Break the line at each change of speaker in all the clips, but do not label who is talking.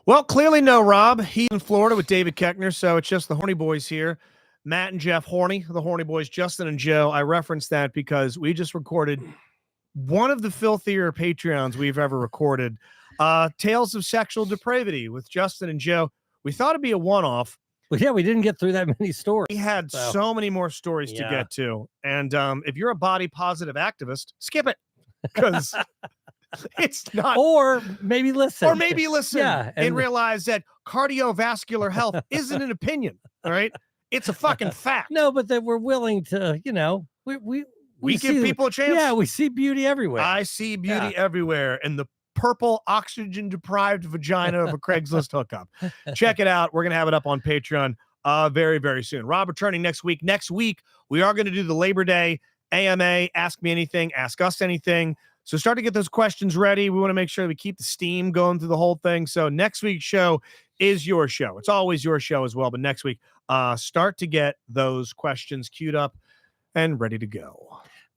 Well, clearly no, Rob. He's in Florida with David Keckner, so it's just the Horny Boys here. Matt and Jeff Horny, the Horny Boys, Justin and Joe. I referenced that because we just recorded one of the filthier Patreons we've ever recorded, Tales of Sexual Depravity with Justin and Joe. We thought it'd be a one-off.
Well, yeah, we didn't get through that many stories.
We had so many more stories to get to. And if you're a body-positive activist, skip it because it's not.
Or maybe listen.
Yeah, and realize that cardiovascular health isn't an opinion, all right? It's a fucking fact.
No, but that we're willing to, we
give people a chance.
Yeah, we see beauty everywhere.
I see beauty everywhere in the purple oxygen-deprived vagina of a Craigslist hookup. Check it out. We're going to have it up on Patreon very, very soon. Rob returning next week. Next week, we are going to do the Labor Day AMA, Ask Me Anything, Ask Us Anything. So start to get those questions ready. We want to make sure that we keep the steam going through the whole thing. So next week's show is your show. It's always your show as well. But next week, start to get those questions queued up and ready to go.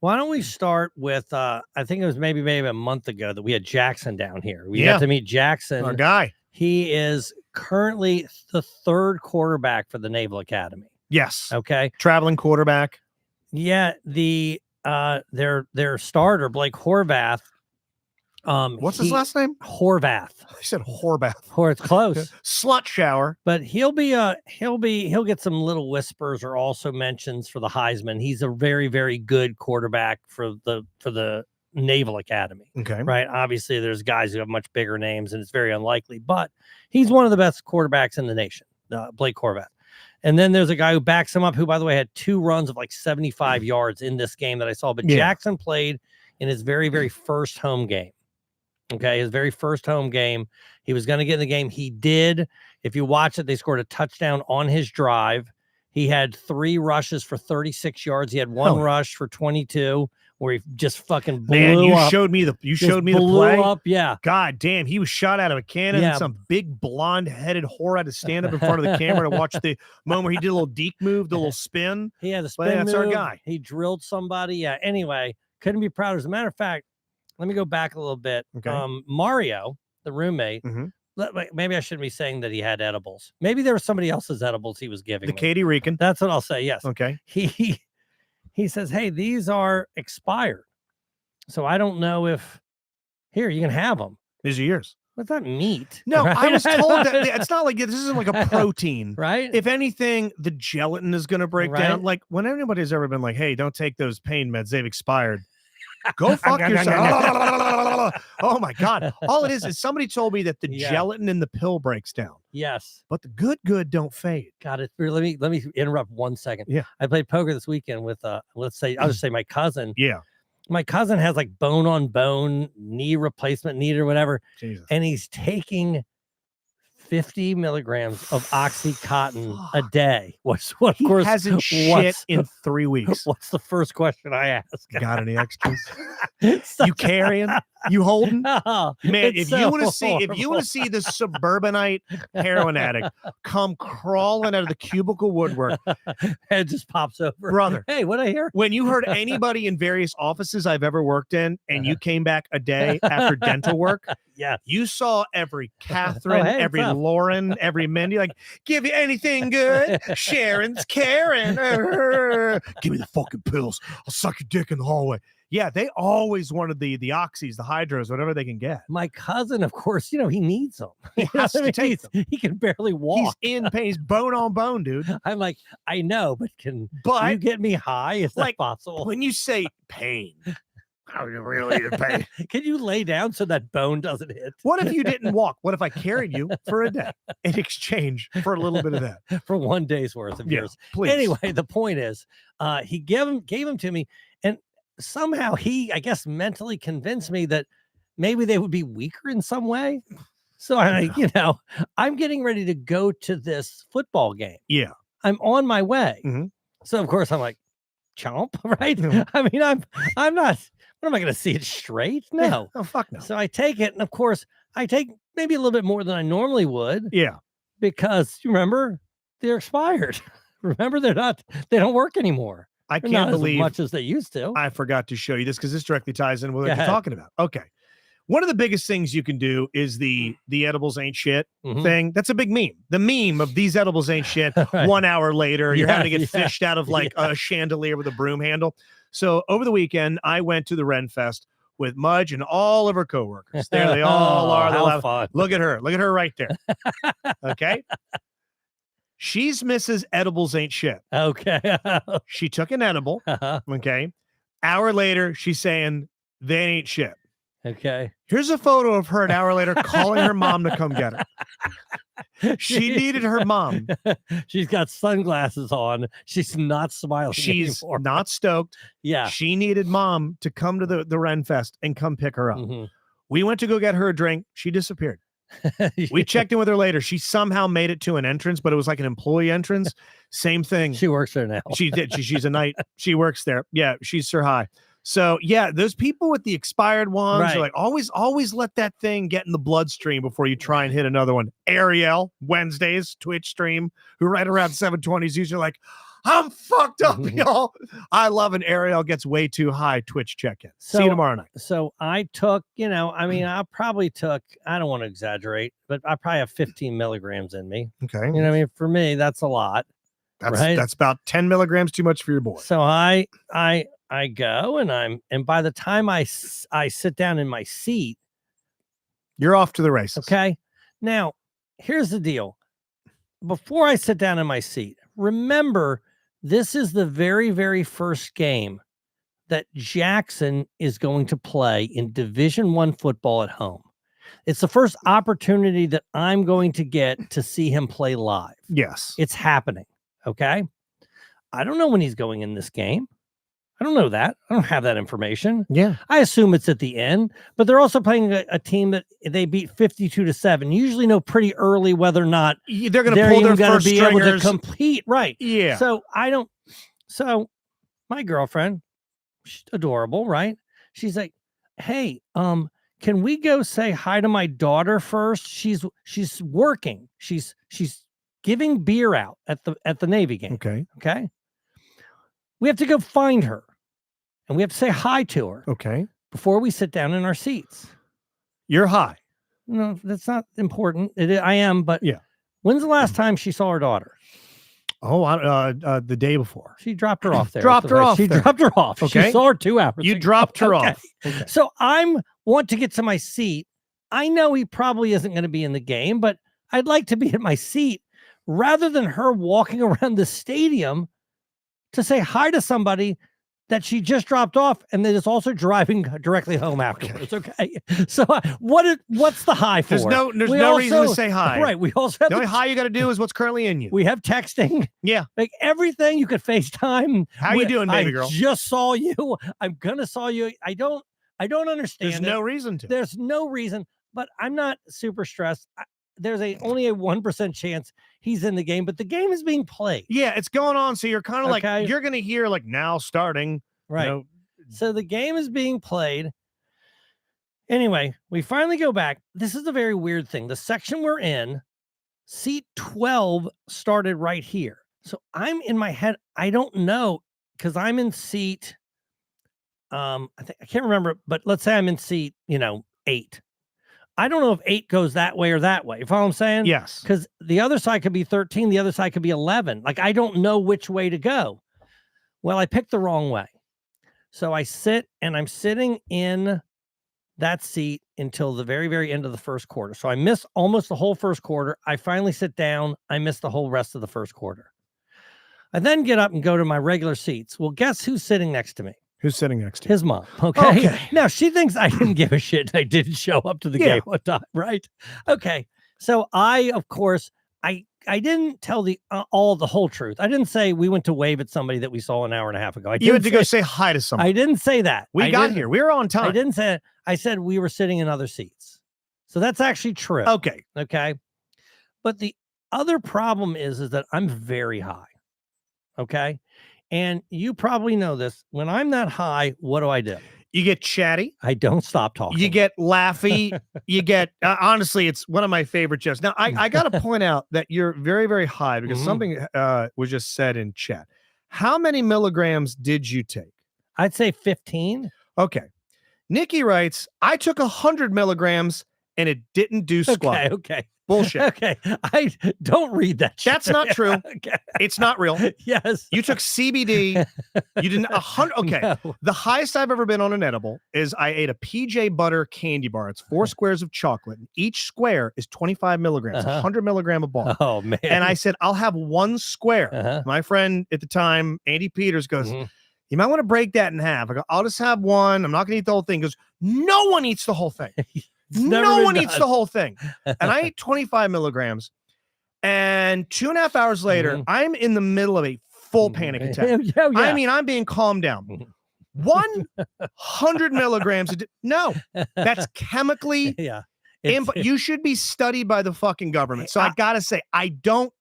Why don't we start with, I think it was maybe a month ago that we had Jackson down here. We got to meet Jackson.
Our guy.
He is currently the third quarterback for the Naval Academy.
Yes.
Okay.
Traveling quarterback.
Yeah. Their starter, Blake Horvath.
What's his last name?
Horvath.
I said Horvath.
It's close.
Slut shower.
But he'll get some little whispers or also mentions for the Heisman. He's a very, very good quarterback for the Naval Academy.
Okay.
Right. Obviously, there's guys who have much bigger names, and it's very unlikely, but he's one of the best quarterbacks in the nation, Blake Horvath. And then there's a guy who backs him up, who, by the way, had 2 runs of like 75 yards in this game that I saw. But Jackson played in his very, very first home game. Okay, his very first home game. He was going to get in the game. He did. If you watch it, they scored a touchdown on his drive. He had 3 rushes for 36 yards. He had 1 rush for 22, where he just fucking blew up.
Showed me the play.
Up, yeah.
God damn, he was shot out of a cannon.
Yeah.
Some big blonde-headed whore had to stand up in front of the camera to watch the moment where he did a little deke move, the little spin.
He had a spin move.
That's our guy.
He drilled somebody. Yeah. Anyway, couldn't be prouder. As a matter of fact, let me go back a little bit.
Okay.
Mario, the roommate, maybe I shouldn't be saying that he had edibles. Maybe there was somebody else's edibles he was giving.
The Katie Rican.
That's what I'll say. Yes.
Okay.
He says, hey, these are expired. So I don't know if here you can have them.
These are yours.
What's that meat?
No,
right?
I was told that it's not like this isn't like a protein,
right?
If anything, the gelatin is going to break down. Like when anybody's ever been like, hey, don't take those pain meds, they've expired. Go fuck yourself. Oh my God. All it is somebody told me that the gelatin in the pill breaks down.
Yes.
But the good don't fade.
Got it. Let me interrupt 1 second.
Yeah.
I played poker this weekend with I'll just say my cousin.
Yeah.
My cousin has like bone on bone knee replacement need or whatever.
Jesus.
And he's taking 50 milligrams of Oxycontin a day. Of course,
hasn't shit in 3 weeks.
What's the first question I ask?
Got any extras? You carrying? You holding?
No,
man, if you want to see the suburbanite heroin addict come crawling out of the cubicle woodwork,
head just pops over.
Brother,
hey, what I hear?
When you heard anybody in various offices I've ever worked in, and you came back a day after dental work, you saw every Catherine, every Lauren, every Mindy, like, give you anything good? Sharon's Karen. Give me the fucking pills. I'll suck your dick in the hallway. Yeah, they always wanted the oxys, the hydros, whatever they can get.
My cousin, of course, he needs them.
He has to take them.
He can barely walk.
He's in pain. He's bone on bone, dude.
I'm like, I know, but can you get me high? Is that possible?
When you say pain, how are you really in pain?
Can you lay down so that bone doesn't hit?
What if you didn't walk? What if I carried you for a day in exchange for a little bit of that?
For 1 day's worth of yours.
Please.
Anyway, the point is, he gave him to me, and somehow he, I guess, mentally convinced me that maybe they would be weaker in some way. So I'm getting ready to go to this football game.
Yeah.
I'm on my way.
Mm-hmm.
So of course I'm like, chomp, right? Mm-hmm. I mean, I'm not, what am I going to see it straight? No.
Yeah. Oh, fuck no.
So I take it. And of course I take maybe a little bit more than I normally would.
Yeah.
Because you remember they're expired. Remember, they don't work anymore.
I can't believe
as much as they used to.
I forgot to show you this because this directly ties in with what you're talking about. Okay. One of the biggest things you can do is the edibles ain't shit
Mhm.
thing. That's a big meme. The meme of these edibles ain't shit.
Right.
1 hour later, you're having to
Yeah,
get fished out of like a chandelier with a broom handle. So over the weekend, I went to the Ren Fest with Mudge and all of her coworkers. There they all are. They'll
How
have-
fun.
Look at her. Look at her right there. Okay. She's Mrs. Edibles Ain't Shit.
Okay.
She took an edible. Okay. Hour later, she's saying they ain't shit.
Okay.
Here's a photo of her an hour later calling her mom to come get her. She needed her mom.
She's got sunglasses on. She's not smiling.
She's
anymore.
not stoked.
Yeah.
She needed mom to come to the Ren Fest and come pick her up.
Mhm.
We went to go get her a drink. She disappeared. We checked in with her later. She somehow made it to an entrance, but it was like an employee entrance. Same thing.
She works there now.
She did. She's a night. She works there. Yeah, she's Sir High. So yeah, those people with the expired ones
Right.
are like always let that thing get in the bloodstream before you try and hit another one. Ariel Wednesdays Twitch stream, who right around 720 is usually like, I'm fucked up, y'all. I love an Ariel gets way too high Twitch check-in. See you
So-
tomorrow night.
So I took, I mean, I probably took, I don't want to exaggerate, but I probably have 15 milligrams in me.
Okay,
You know what I mean? For me, that's a lot. right?
That's about 10 milligrams too much for your boy.
So I go and by the time I sit down in my seat,
You're off to the races.
okay. Now, here's the deal. Before I sit down in my seat, remember this is the very, very first game that Jackson is going to play in Division I football at home. It's the first opportunity that I'm going to get to see him play live.
Yes.
It's happening. Okay. I don't know when he's going in this game. I don't know that. I don't have that information.
Yeah.
I assume it's at the end, but they're also playing a team that they beat 52-7. You usually know pretty early whether or not
They're going to pull their
even gonna
first
be able to
stringers.
compete. Right.
Yeah.
So my girlfriend, she's adorable, right? She's like, hey, can we go say hi to my daughter first? She's working. She's giving beer out at the Navy game.
Okay.
Okay. We have to go find her and we have to say hi to her
Okay.
before we sit down in our seats.
You're high.
No, that's not important. I am, but
Yeah.
When's the last time she saw her daughter?
Oh, the day before.
She dropped her off there.
Dropped her off
She
there.
dropped her off.
Okay.
She saw her 2 hours.
You
ago.
dropped her
Okay.
off. Okay.
So want to get to my seat. I know he probably isn't going to be in the game, but I'd like to be at my seat rather than her walking around the stadium to say hi to somebody that she just dropped off and that is also driving directly home afterwards. Okay. So what's the hi for?
There's no
We
reason to
also-
say hi.
Right. We also have
The only hi you got to do is what's currently in you.
we have texting.
Yeah.
Like everything you could FaceTime.
How you doing, baby
I
girl?
just saw you. I'm gonna saw you. I don't understand.
There's
it.
no reason to.
There's no reason, but I'm not super stressed. There's only a 1% chance he's in the game, but the game is being played.
Yeah, it's going on. So you're kind of
Okay.
like, you're going to hear like now starting.
Right.
You know,
So the game is being played. Anyway, we finally go back. This is a very weird thing. The section we're in, seat 12 started right here. So I'm in my head. I don't know because I'm in seat. I can't remember, but let's say I'm in seat, 8. I don't know if 8 goes that way or that way. You follow what I'm saying?
yes.
Because the other side could be 13, the other side could be 11. Like, I don't know which way to go. Well, I picked the wrong way. So I sit and I'm sitting in that seat until the very, very end of the first quarter. So I miss almost the whole first quarter. I finally sit down. I miss the whole rest of the first quarter. I then get up and go to my regular seats. Well, guess who's sitting next to me?
Who's sitting next to you?
His mom. Okay.
Okay.
Now she thinks I didn't give a shit. I didn't show up to the
Yeah.
game one time, right? Okay. So of course, I didn't tell the whole truth. I didn't say we went to wave at somebody that we saw an hour and a half ago.
You had to go say hi to someone.
I didn't say that.
We
I
got
didn't-
here. We were on
I
time.
didn't say it. I said we were sitting in other seats. So that's actually true.
Okay.
Okay. But the other problem is that I'm very high. Okay. And you probably know this. When I'm that high, what do?
You get chatty.
I don't stop talking.
You get laughy. You get, honestly, it's one of my favorite jokes. Now, I got to point out that you're very, very high because
Mhm.
something was just said in chat. How many milligrams did you take?
I'd say 15.
Okay. Nikki writes, I took 100 milligrams and it didn't do squat.
Okay.
Bullshit.
Okay. I don't read that shit.
That's not true.
Okay.
It's not real.
Yes.
You took CBD. You didn't 100. Okay.
No.
The highest I've ever been on an edible is I ate a PJ Butter candy bar. It's 4 squares of chocolate. And each square is 25 milligrams, 100 milligram a bar.
Oh, man.
And I said, I'll have 1 square. My friend at the time, Andy Peters, goes, you might want to break that in half. I go, I'll just have 1. I'm not going to eat the whole thing. He goes, no one eats the whole thing. No one eats the whole thing. And I ate 25 milligrams. And 2.5 hours later, I'm in the middle of a full panic attack.
Yeah.
I mean, I'm being calmed down. 100 milligrams. No, that's chemically.
Yeah.
You should be studied by the fucking government. So I got to say, I don't.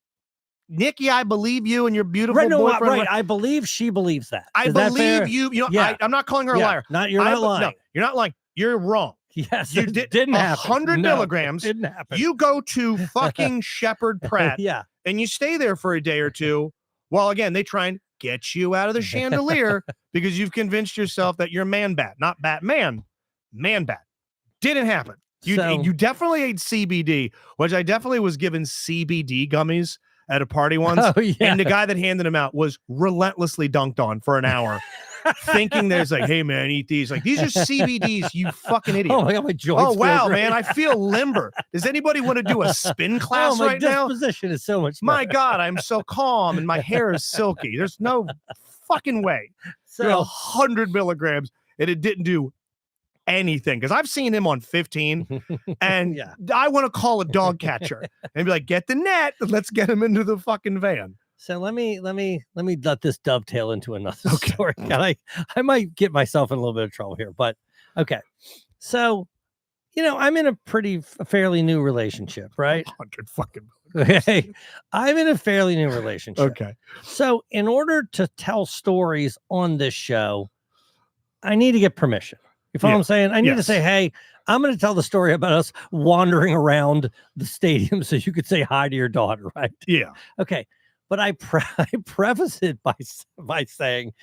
Nikki, I believe you and your beautiful boyfriend.
Right. I believe she believes that.
I believe you. You know,
Yeah.
I'm not calling her a liar.
You're not lying.
No, you're not lying. You're wrong.
Yes,
you
didn't happen.
100
No,
milligrams.
didn't happen.
You go to fucking Shepherd Pratt.
Yeah.
And you stay there for a day or two. While again, they try and get you out of the chandelier because you've convinced yourself that you're man bat, not Batman. Man bat. Didn't happen. You definitely ate CBD, which I definitely was given CBD gummies at a party once.
Oh, yeah.
And the guy that handed them out was relentlessly dunked on for an hour. Thinking there's like, hey man, eat these. Like, these are CBDs, you fucking idiot.
Oh my God, my joints.
Oh wow,
feel great.
man, I feel limber. Does anybody want to do a spin class
my
right now?
disposition is so much better.
My God, I'm so calm and my hair is silky. There's no fucking way.
So
100 milligrams and it didn't do anything because I've seen him on 15 and I want to call a dog catcher and be like, get the net, let's get him into the fucking van.
So let me let this dovetail into another story. I might get myself in a little bit of trouble here, but okay. So, I'm in a fairly new relationship, right?
100 fucking.
Okay. I'm in a fairly new relationship.
Okay.
So in order to tell stories on this show, I need to get permission. You follow what I'm saying? I need to say, hey, I'm going to tell the story about us wandering around the stadium so you could say hi to your daughter, right?
Yeah.
Okay. But I preface it by saying,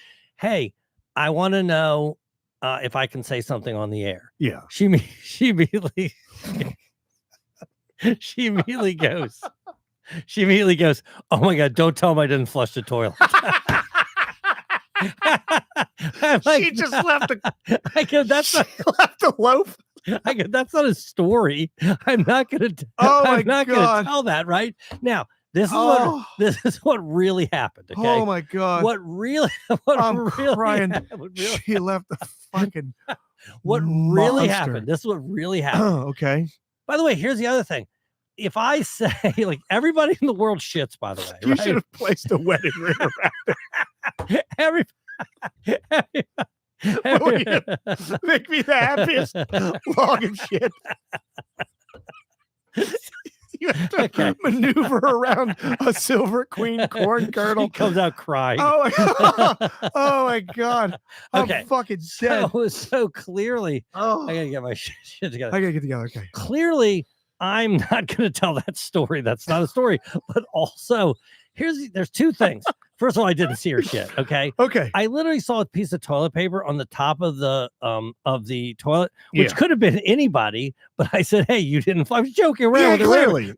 hey, I want to know if I can say something on the air.
Yeah.
She immediately oh my God, don't tell him I didn't flush the toilet.
She just left
left
a loaf.
I go, that's not a story. I'm not going to tell that right now. This is what really happened. Okay?
Oh my God! I'm crying. She left the fucking.
What really happened? This is what really happened.
Okay.
By the way, here's the other thing. If I say, like, everybody in the world shits, by the way,
you should have placed a wedding ring around it. Make me the happiest log of shit. You have to maneuver around a silver queen corn kernel.
He comes out crying.
Oh my God. I'm fucking dead.
So clearly, I gotta get my shit together.
I gotta get together. Okay.
Clearly, I'm not gonna tell that story. That's not a story. But also, there's 2 things. First of all, I didn't see her shit. Okay.
I
literally saw a piece of toilet paper on the top of the toilet, which could have been anybody. But I said, "Hey, you didn't." I was joking around.
Clearly.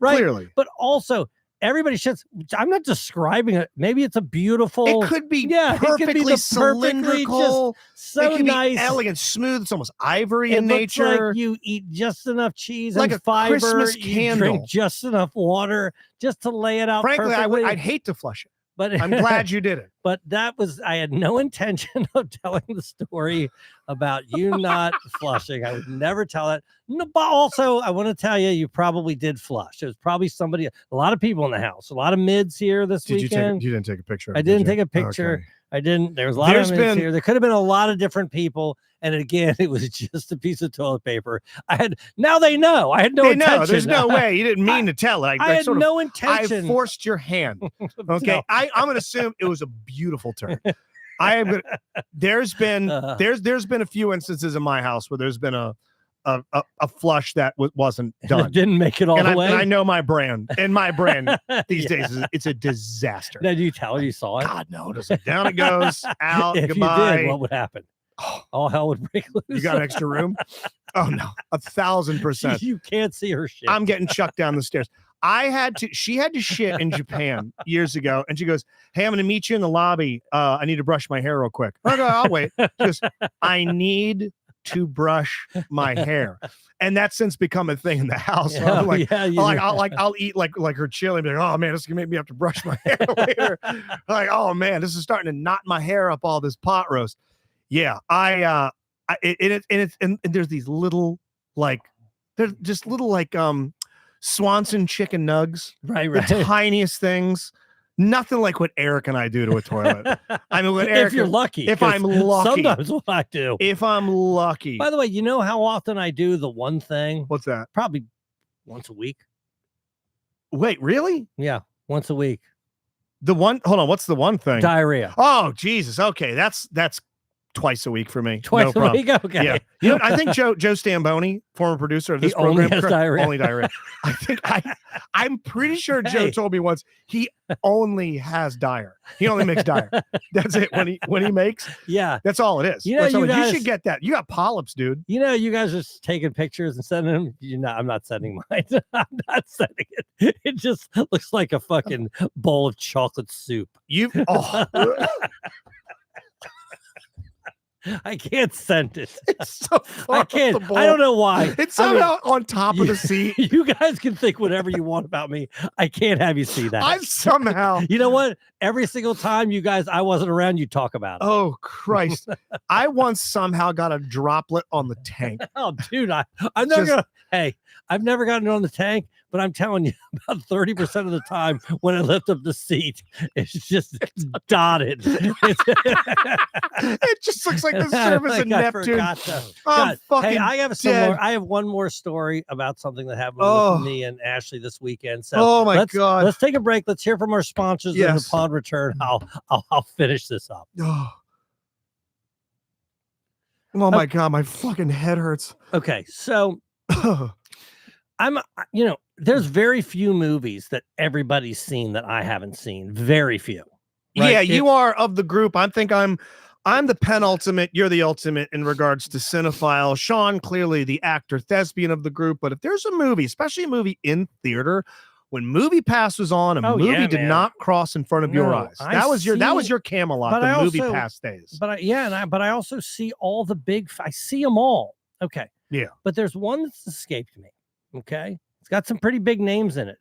But also, everybody shits. I'm not describing it. Maybe it's a beautiful.
It could be
perfectly
cylindrical.
So
it could
nice,
be elegant, smooth. It's almost ivory
in
in nature.
Like you eat just enough cheese
like
and
a
fiber.
Christmas
you
candle.
Drink just enough water just to lay it out.
Frankly,
perfectly.
I'd hate to flush it.
But
I'm glad you did it.
But I had no intention of telling the story about you not flushing. I would never tell it. No, but also I want to tell you, you probably did flush. It was probably a lot of people in the house, a lot of mids here this weekend.
You didn't take a picture?
I didn't take a picture.
Okay.
I didn't. There was a lot of mids here. There could have been a lot of different people. And again, it was just a piece of toilet paper. Now they know. I had no intention.
There's no way. You didn't mean to tell it.
I had no intention.
I forced your hand. Okay. No. I'm going to assume it was a beautiful turn. There's been a few instances in my house where there's been a flush that wasn't done.
It didn't make it all the way.
And I know my brand. And my brand these days it's a disaster.
Did you tell her you saw it?
God no. Just like, down it goes. Out.
If
goodbye.
you did, what would happen? all hell would break loose.
You got an extra room? Oh no, 1,000%.
You can't see her shit.
I'm getting chucked down the stairs. She had to shit in Japan years ago. And she goes, hey, I'm going to meet you in the lobby. I need to brush my hair real quick. I go, I'll wait. She goes, I need to brush my hair. And that's since become a thing in the house. So I'm like, I'll eat like her chili and be like, oh man, this is gonna make me have to brush my hair later. Like, oh man, this is starting to knot my hair up all this pot roast. Yeah, and there's these little there's just little Swanson chicken nugs,
right.
the tiniest things. Nothing like what Eric and I do to a toilet. I mean,
if you're lucky.
If I'm lucky.
Sometimes what I do.
If I'm lucky.
By the way, you know how often I do the one thing?
What's that?
Probably once a week.
Wait, really?
Yeah, once a week.
Hold on, what's the one thing?
Diarrhea.
Oh, Jesus. Okay, that's twice a week for me.
Twice a week? Okay.
Yeah. You know, I think Joe Stamboni, former producer of this program,
only has diarrhea.
Only diarrhea. I'm pretty sure Joe told me once he only has dire. He only makes dire. That's it. When he makes,
yeah,
that's all it is.
You know,
you should get that. You got polyps, dude.
You know, you guys are just taking pictures and sending them. I'm not sending mine. I'm not sending it. It just looks like a fucking bowl of chocolate soup. I can't send it.
It's so far
I can't. I don't know why.
It's somehow on top of the seat.
You guys can think whatever you want about me. I can't have you see that.
I'm somehow.
You know what? Every single time you guys, I wasn't around, you talk about it.
Oh Christ! I once somehow got a droplet on the tank.
Oh, dude, I'm not gonna. Hey, I've never gotten it on the tank, but I'm telling you, about 30% of the time when I lift up the seat, it's just dotted.
It just looks like the surface of Neptune.
Hey, I have one more story about something that happened with me and Ashley this weekend. So
God.
Let's take a break. Let's hear from our sponsors. And upon return, I'll finish this up.
Oh my God, my fucking head hurts.
Okay, so there's very few movies that everybody's seen that I haven't seen. Very few. Right?
Yeah, you are of the group. I'm the penultimate. You're the ultimate in regards to cinephile. Sean, clearly the actor thespian of the group. But if there's a movie, especially a movie in theater, when Movie Pass was on, a movie did not cross in front of your eyes. That was your Camelot. The Movie Pass days.
But I also see all the I see them all. Okay.
Yeah.
But there's one that's escaped me. Okay. It's got some pretty big names in it.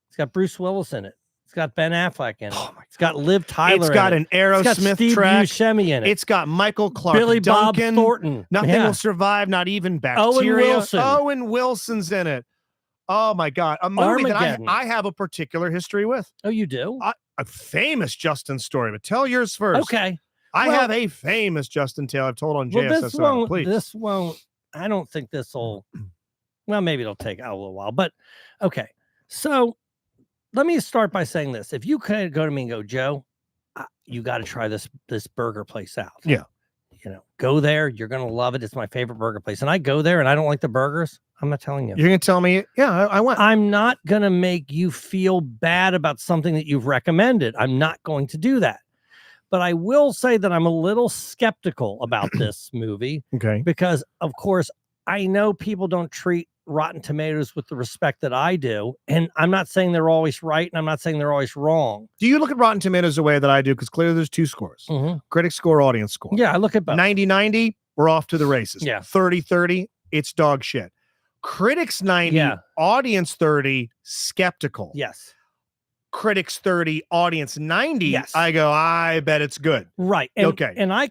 It's got Bruce Willis in it. It's got Ben Affleck in it. It's got Liv Tyler.
It's got an Aerosmith
Steve
track.
Buscemi in it.
It's got Michael Clark
Billy
Duncan.
Bob Thornton.
Nothing will survive, not even bacteria.
Owen
Wilson's in it. Oh my God. A movie that I have a particular history with.
Oh, you do?
A famous Justin story, but tell yours first.
Okay.
I have a famous Justin tale I've told on JSSO. Please.
This won't, I don't think this will, well, maybe it'll take a little while, but okay. So let me start by saying this. If you could go to me and go, Joe, you got to try this burger place out.
Yeah.
Go there. You're going to love it. It's my favorite burger place. And I go there and I don't like the burgers. I'm not telling you.
You're going to tell me, I went.
I'm not going to make you feel bad about something that you've recommended. I'm not going to do that. But I will say that I'm a little skeptical about this movie.
Okay.
Because, of course, I know people don't treat Rotten Tomatoes with the respect that I do. And I'm not saying they're always right. And I'm not saying they're always wrong.
Do you look at Rotten Tomatoes the way that I do? Because clearly there's two scores. Critic score, audience score.
Yeah, I look at both.
90-90, we're off to the races.
Yeah.
30-30, it's dog shit. Critics 90, audience 30, skeptical.
Yes.
Critics 30, audience 90.
Yes.
I go, I bet it's good.
Right. And,
okay.
And I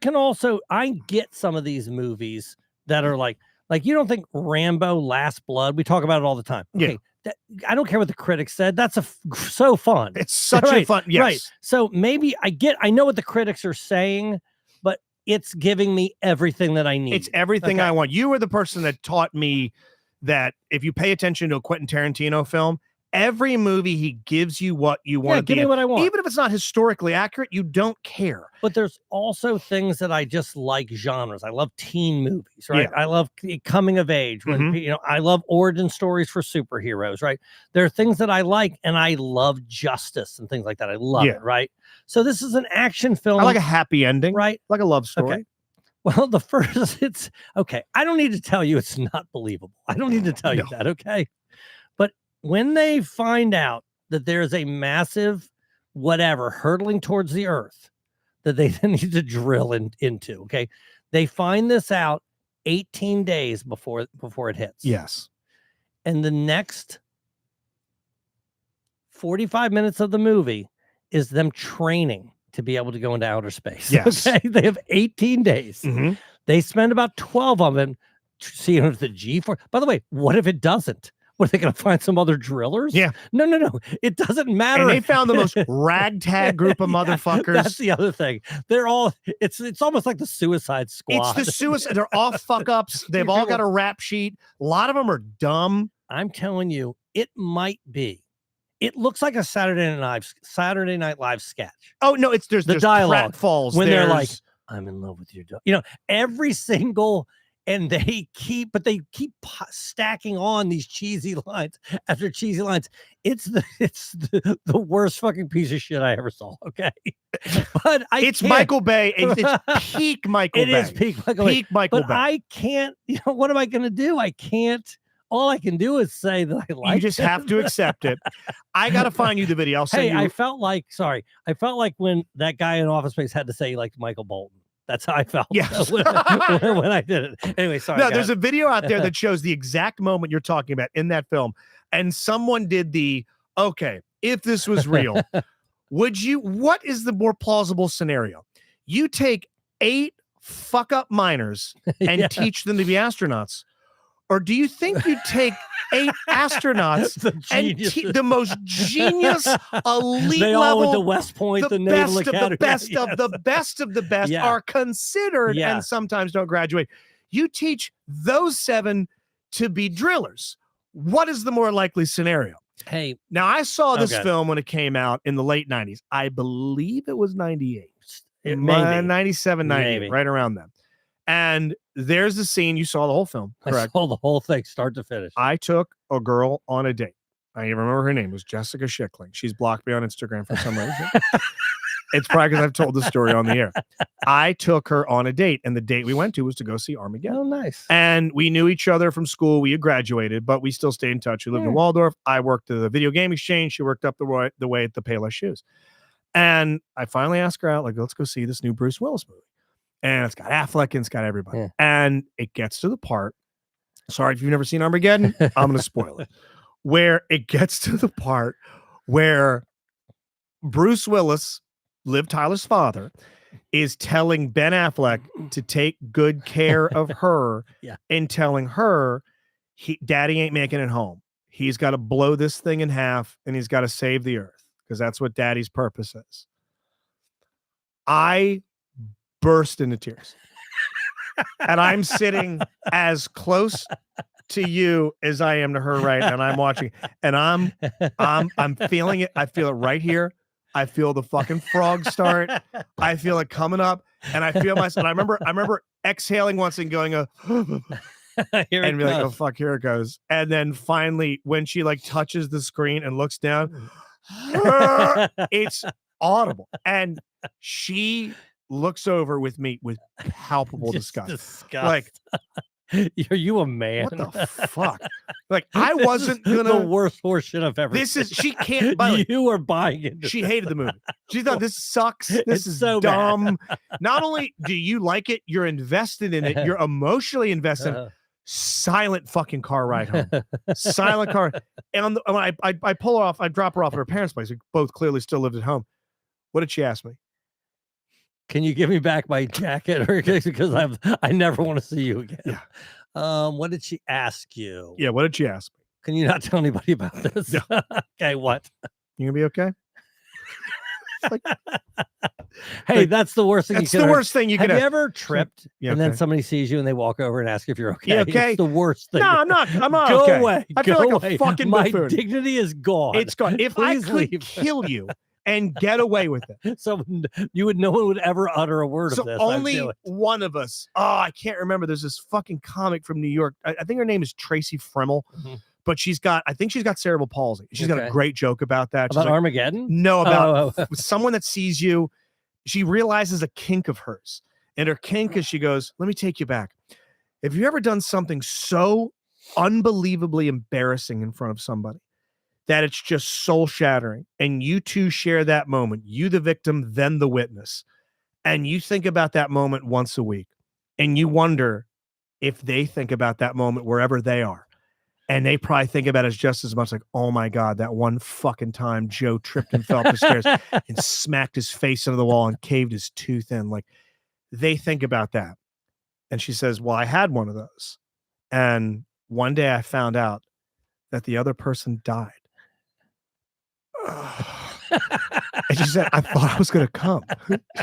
get some of these movies that are like you don't think Rambo Last Blood, we talk about it all the time. Okay, I don't care what the critics said. That's so fun.
It's such a fun. Yes.
Right. So maybe I know what the critics are saying, but it's giving me everything that I need.
It's everything I want. You were the person that taught me that if you pay attention to a Quentin Tarantino film, every movie he gives you what you want.
Give me what I want.
Even if it's not historically accurate, you don't care.
But there's also things that I just like genres. I love teen movies, right?
Yeah.
I love coming of age. When I love origin stories for superheroes, right? There are things that I like, and I love justice and things like that. I love it, right? So this is an action film.
I like a happy ending,
right?
Like a love story.
Okay. Well, the first, it's okay. I don't need to tell you it's not believable. I don't need to tell you that, okay? But when they find out that there's a massive whatever hurtling towards the earth that they then need to drill into, okay? They find this out 18 days before it hits.
Yes.
And the next 45 minutes of the movie is them training to be able to go into outer space.
Yes.
Okay? They have 18 days.
Mhm.
They spend about 12 of them seeing if the G4. By the way, what if it doesn't? What, are they going to find some other drillers?
Yeah.
No. It doesn't matter.
And they found the most ragtag group of motherfuckers.
That's the other thing. They're all, it's almost like the Suicide Squad.
It's the suicide. They're all fuck ups. They've all got a rap sheet. A lot of them are dumb.
I'm telling you, it might be. It looks like a Saturday Night Live sketch.
Oh no, there's
dialogue
pratfalls
when they're like,
there's-
"I'm in love with your dog." You know, every single, and they keep stacking on these cheesy lines after cheesy lines. It's the worst fucking piece of shit I ever saw. Okay, but
it's
can't-
Michael Bay. It's peak Michael
It
Bay.
is peak Michael Bay.
Peak Michael
But
Bay.
I can't. You know, what am I going to do? I can't. All I can do is say that I like.
You just have to accept it. I gotta find you the video. I'll send
Hey,
you.
I felt like when that guy in Office Space had to say he liked Michael Bolton. That's how I felt.
Yes.
when I did it. Anyway, sorry.
No, there's a video out there that shows the exact moment you're talking about in that film, and someone did okay, if this was real, what is the more plausible scenario? You take 8 fuck up minors and
Yeah.
teach them to be astronauts, or do you think you take 8 astronauts and the most genius elite
they all went to
level,
West Point,
the
the Naval
best of
Academy.
the best
Yes.
of the best of the best
Yeah.
are considered
Yeah.
and sometimes don't graduate. You teach those 7 to be drillers. What is the more likely scenario?
Hey,
Now, I saw this
Okay.
film when it came out in the late 90s. I believe it was 98.
it maybe
97, 98,
Maybe.
right around then. And there's a scene, you saw the whole film,
I
correct?
saw the whole thing start to finish.
I took a girl on a date. I even remember her name. It was Jessica Schickling. She's blocked me on Instagram for some reason. It's probably because I've told the story on the air. I took her on a date, and the date we went to was to go see Armageddon.
Oh, nice.
And we knew each other from school. We had graduated, but we still stayed in touch. We lived in
Yeah.
Waldorf. I worked at the video game exchange. She worked up the way at the Payless Shoes. And I finally asked her out, like, let's go see this new Bruce Willis movie. And it's got Affleck and it's got everybody.
Yeah.
And it gets to the part. Sorry if you've never seen Armageddon, I'm going to spoil it. Where it gets to the part where Bruce Willis, Liv Tyler's father, is telling Ben Affleck to take good care of her
Yeah.
and telling her daddy ain't making it home. He's got to blow this thing in half and he's got to save the earth because that's what daddy's purpose is. I burst into tears. And I'm sitting as close to you as I am to her right now, and I'm watching and I'm feeling it. I feel it right here. I feel the fucking frog start. I feel it coming up, and I feel myself. And I remember exhaling once and going
Here
and
it
be like, oh
goes.
fuck, here it goes. And then finally, when she like touches the screen and looks down, it's audible. And she looks over with me with palpable
Just
disgust. Like,
are you a man?
what the fuck? Like, I
This
wasn't
is the
gonna.
worst horseshit I've ever.
This is
seen.
she can't. By the way,
You are buying it.
she hated the movie. She thought this sucks. This
It's
is
so bad.
dumb. Not only do you like it, you're invested in it. You're emotionally invested. Silent fucking car ride home. Silent car. And when I pull her off, I drop her off at her parents' place. We both clearly still lived at home. What did she ask me?
Can you give me back my jacket, or because I never want to see you again?
Yeah.
What did she ask you?
Yeah, what did she ask me?
Can you not tell anybody about this?
No.
Okay, what?
You gonna be okay?
Hey,
Like,
that's the worst thing
That's
you
the
can
worst thing you
Have
can
you
have.
ever tripped
Yeah,
and then
okay.
somebody sees you and they walk over and ask if you're okay?
You okay?
It's the worst thing.
No, I'm not. I'm not
Go
okay.
away.
I feel
Go
like a
away.
fucking
My
buffoon.
dignity is gone.
It's gone. If I
Please
could
leave.
kill you and get away with it,
So no one would ever utter a word
so
of this.
only
I'd do it.
one of us. Oh, I can't remember. There's this fucking comic from New York. I think her name is Tracy Fremmel,
Mhm.
but I think she's got cerebral palsy. She's got a
Okay.
great joke about that. She's
About
like,
Armageddon.
no, about
Oh.
someone that sees you. She realizes a kink of hers. And her kink is she goes, let me take you back. Have you ever done something so unbelievably embarrassing in front of somebody that it's just soul shattering, and you two share that moment, you the victim, then the witness, and you think about that moment once a week, and you wonder if they think about that moment wherever they are, and they probably think about it just as much, like, oh my God, that one fucking time Joe tripped and fell up the stairs and smacked his face into the wall and caved his tooth in. Like, they think about that. And she says, well, I had one of those, and one day I found out that the other person died. And she said, I thought I was going to come.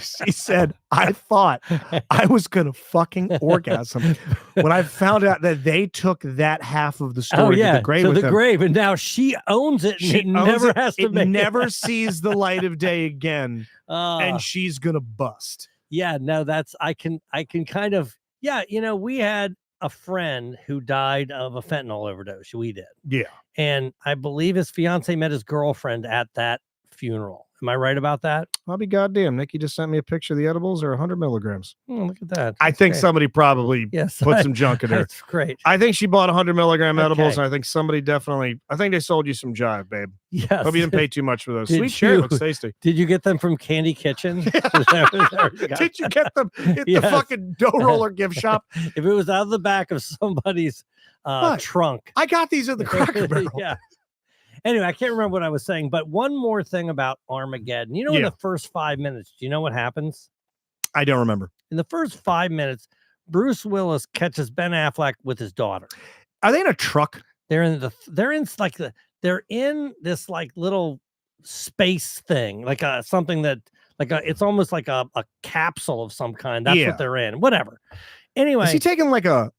She said, I thought I was going to fucking orgasm when I found out that they took that half of the story to the grave with them.
grave, and now she owns it, and
She
it never
owns it.
has to
It
make
never sees the light of day again, and she's going to bust.
Yeah, no, that's I can kind of, yeah, we had a friend who died of a fentanyl overdose. We did.
Yeah.
And I believe his fiance met his girlfriend at that funeral. Am I right about that?
I'll be goddamn. Nikki just sent me a picture of the edibles are 100 milligrams.
Oh, look at that.
I think somebody probably put some junk in there.
That's great.
I think she bought 100 milligram edibles,
Okay.
and I think somebody definitely, I think they sold you some jive, babe.
Yes.
Hope you didn't pay too much for those.
Did
Sweet cherry
you-
looks tasty.
Did you get them from Candy Kitchen? Is that where you got
Did you get them at the
Yes.
fucking dough roller gift shop?
If it was out of the back of somebody's
What?
trunk.
I got these at the Cracker Barrel.
Yeah. Anyway, I can't remember what I was saying, but one more thing about Armageddon. In
Yeah.
the first 5 minutes, do you know what happens?
I don't remember.
In the first 5 minutes, Bruce Willis catches Ben Affleck with his daughter.
Are they in a truck?
They're in this like little space thing, like something that it's almost like a capsule of some kind. That's
Yeah.
what they're in. Whatever. Anyway,
Is he taking like a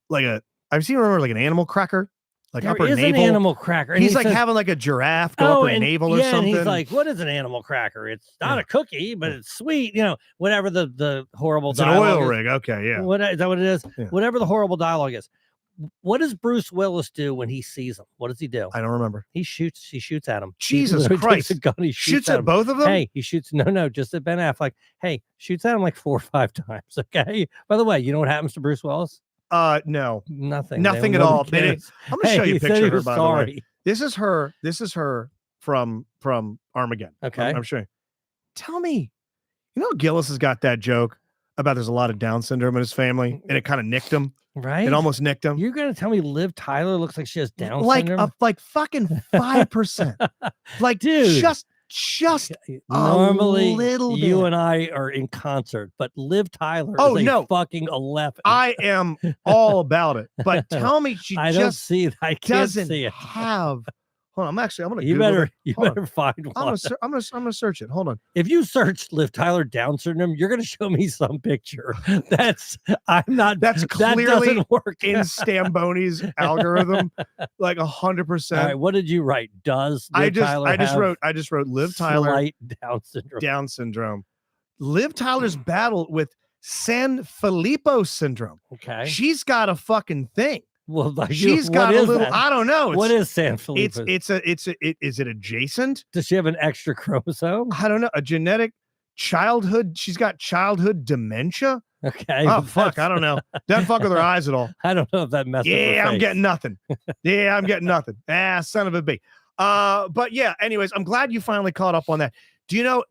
I've seen remember like an animal cracker? Like
there
upper
is
navel.
an animal cracker. And
He's
he
like
says,
having like a giraffe go upper
and,
navel or
yeah,
something.
And he's like, what is an animal cracker? It's not a cookie, but it's sweet. Whatever the horrible
it's an
dialogue
oil
is.
rig. Okay, yeah.
What is that? What it is?
Yeah.
Whatever the horrible dialogue is. What does Bruce Willis do when he sees him? What does he do?
I don't remember.
He shoots at him.
Jesus
he literally takes
Christ.
a gun, he
Shoots
at
at
him.
both of them?
Hey, he shoots. No, just at Ben Affleck. Hey, shoots at him like 4 or 5 times. Okay. By the way, you know what happens to Bruce Willis?
No.
Nothing.
Nothing at
Nobody
all. They didn't-
cares.
I'm gonna show you a
he said
picture
he
of her,
was
by the way.
sorry.
This is her from Armageddon.
Okay.
I'm showing. Tell me, Gillis has got that joke about there's a lot of Down syndrome in his family, and it kind of nicked him.
Right?
It almost nicked him.
You're gonna tell me Liv Tyler looks like she has Down
like
syndrome?
like fucking 5%. Like,
Dude.
just
Normally,
little
you
bit.
and I are in concert, but Liv Tyler
Oh,
is a
no.
fucking 11.
I am all about it. But tell me she
I don't
just
see it. I can't
doesn't
see it.
have. Hold on, I'm gonna
You
Google
better
it.
you
Hold on.
better find
I'm
one.
gonna search it. Hold on.
If you search Liv Tyler Down syndrome, you're gonna show me some picture. I'm not.
That's
that
clearly
doesn't work.
in Stamboni's algorithm, like 100%.
All right, what did you write? Does
I
Liv Tyler
I just wrote Liv Tyler
slight Down syndrome?
Down syndrome. Liv Tyler's battle with Sanfilippo syndrome.
Okay.
She's got a fucking thing.
Well, like
She's
what
got a
is
little.
that?
I don't know.
What is Sanfilippo?
Is it adjacent?
Does she have an extra chromosome?
I don't know. A genetic childhood. She's got childhood dementia.
Okay.
Oh fuck! I don't know. Doesn't fuck with her eyes at all.
I don't know if that messes with her
Yeah, I'm
face.
getting nothing. Yeah, I'm getting nothing. Ah, son of a b. But yeah. Anyways, I'm glad you finally caught up on that. Do you know?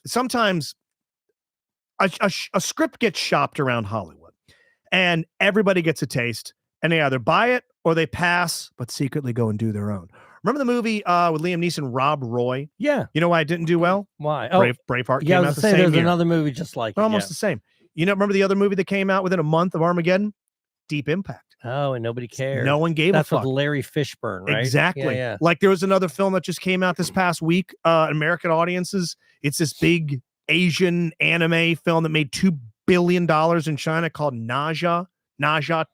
Sometimes a script gets shopped around Hollywood, and everybody gets a taste, and they either buy it or they pass, but secretly go and do their own. Remember the movie with Liam Neeson, Rob Roy?
Yeah.
You know why it didn't do well?
Why? Oh,
Braveheart
yeah.
came
I
out
was
the
saying
same
there's
year.
another movie just like
They're
it.
almost the same. Remember the other movie that came out within a month of Armageddon? Deep Impact.
Oh, and nobody cared.
No one gave
That's
a fuck.
with Larry Fishburne, right?
Exactly.
Yeah.
Like there was another film that just came out this past week, American audiences. It's this big Asian anime film that made $2 billion in China called Naja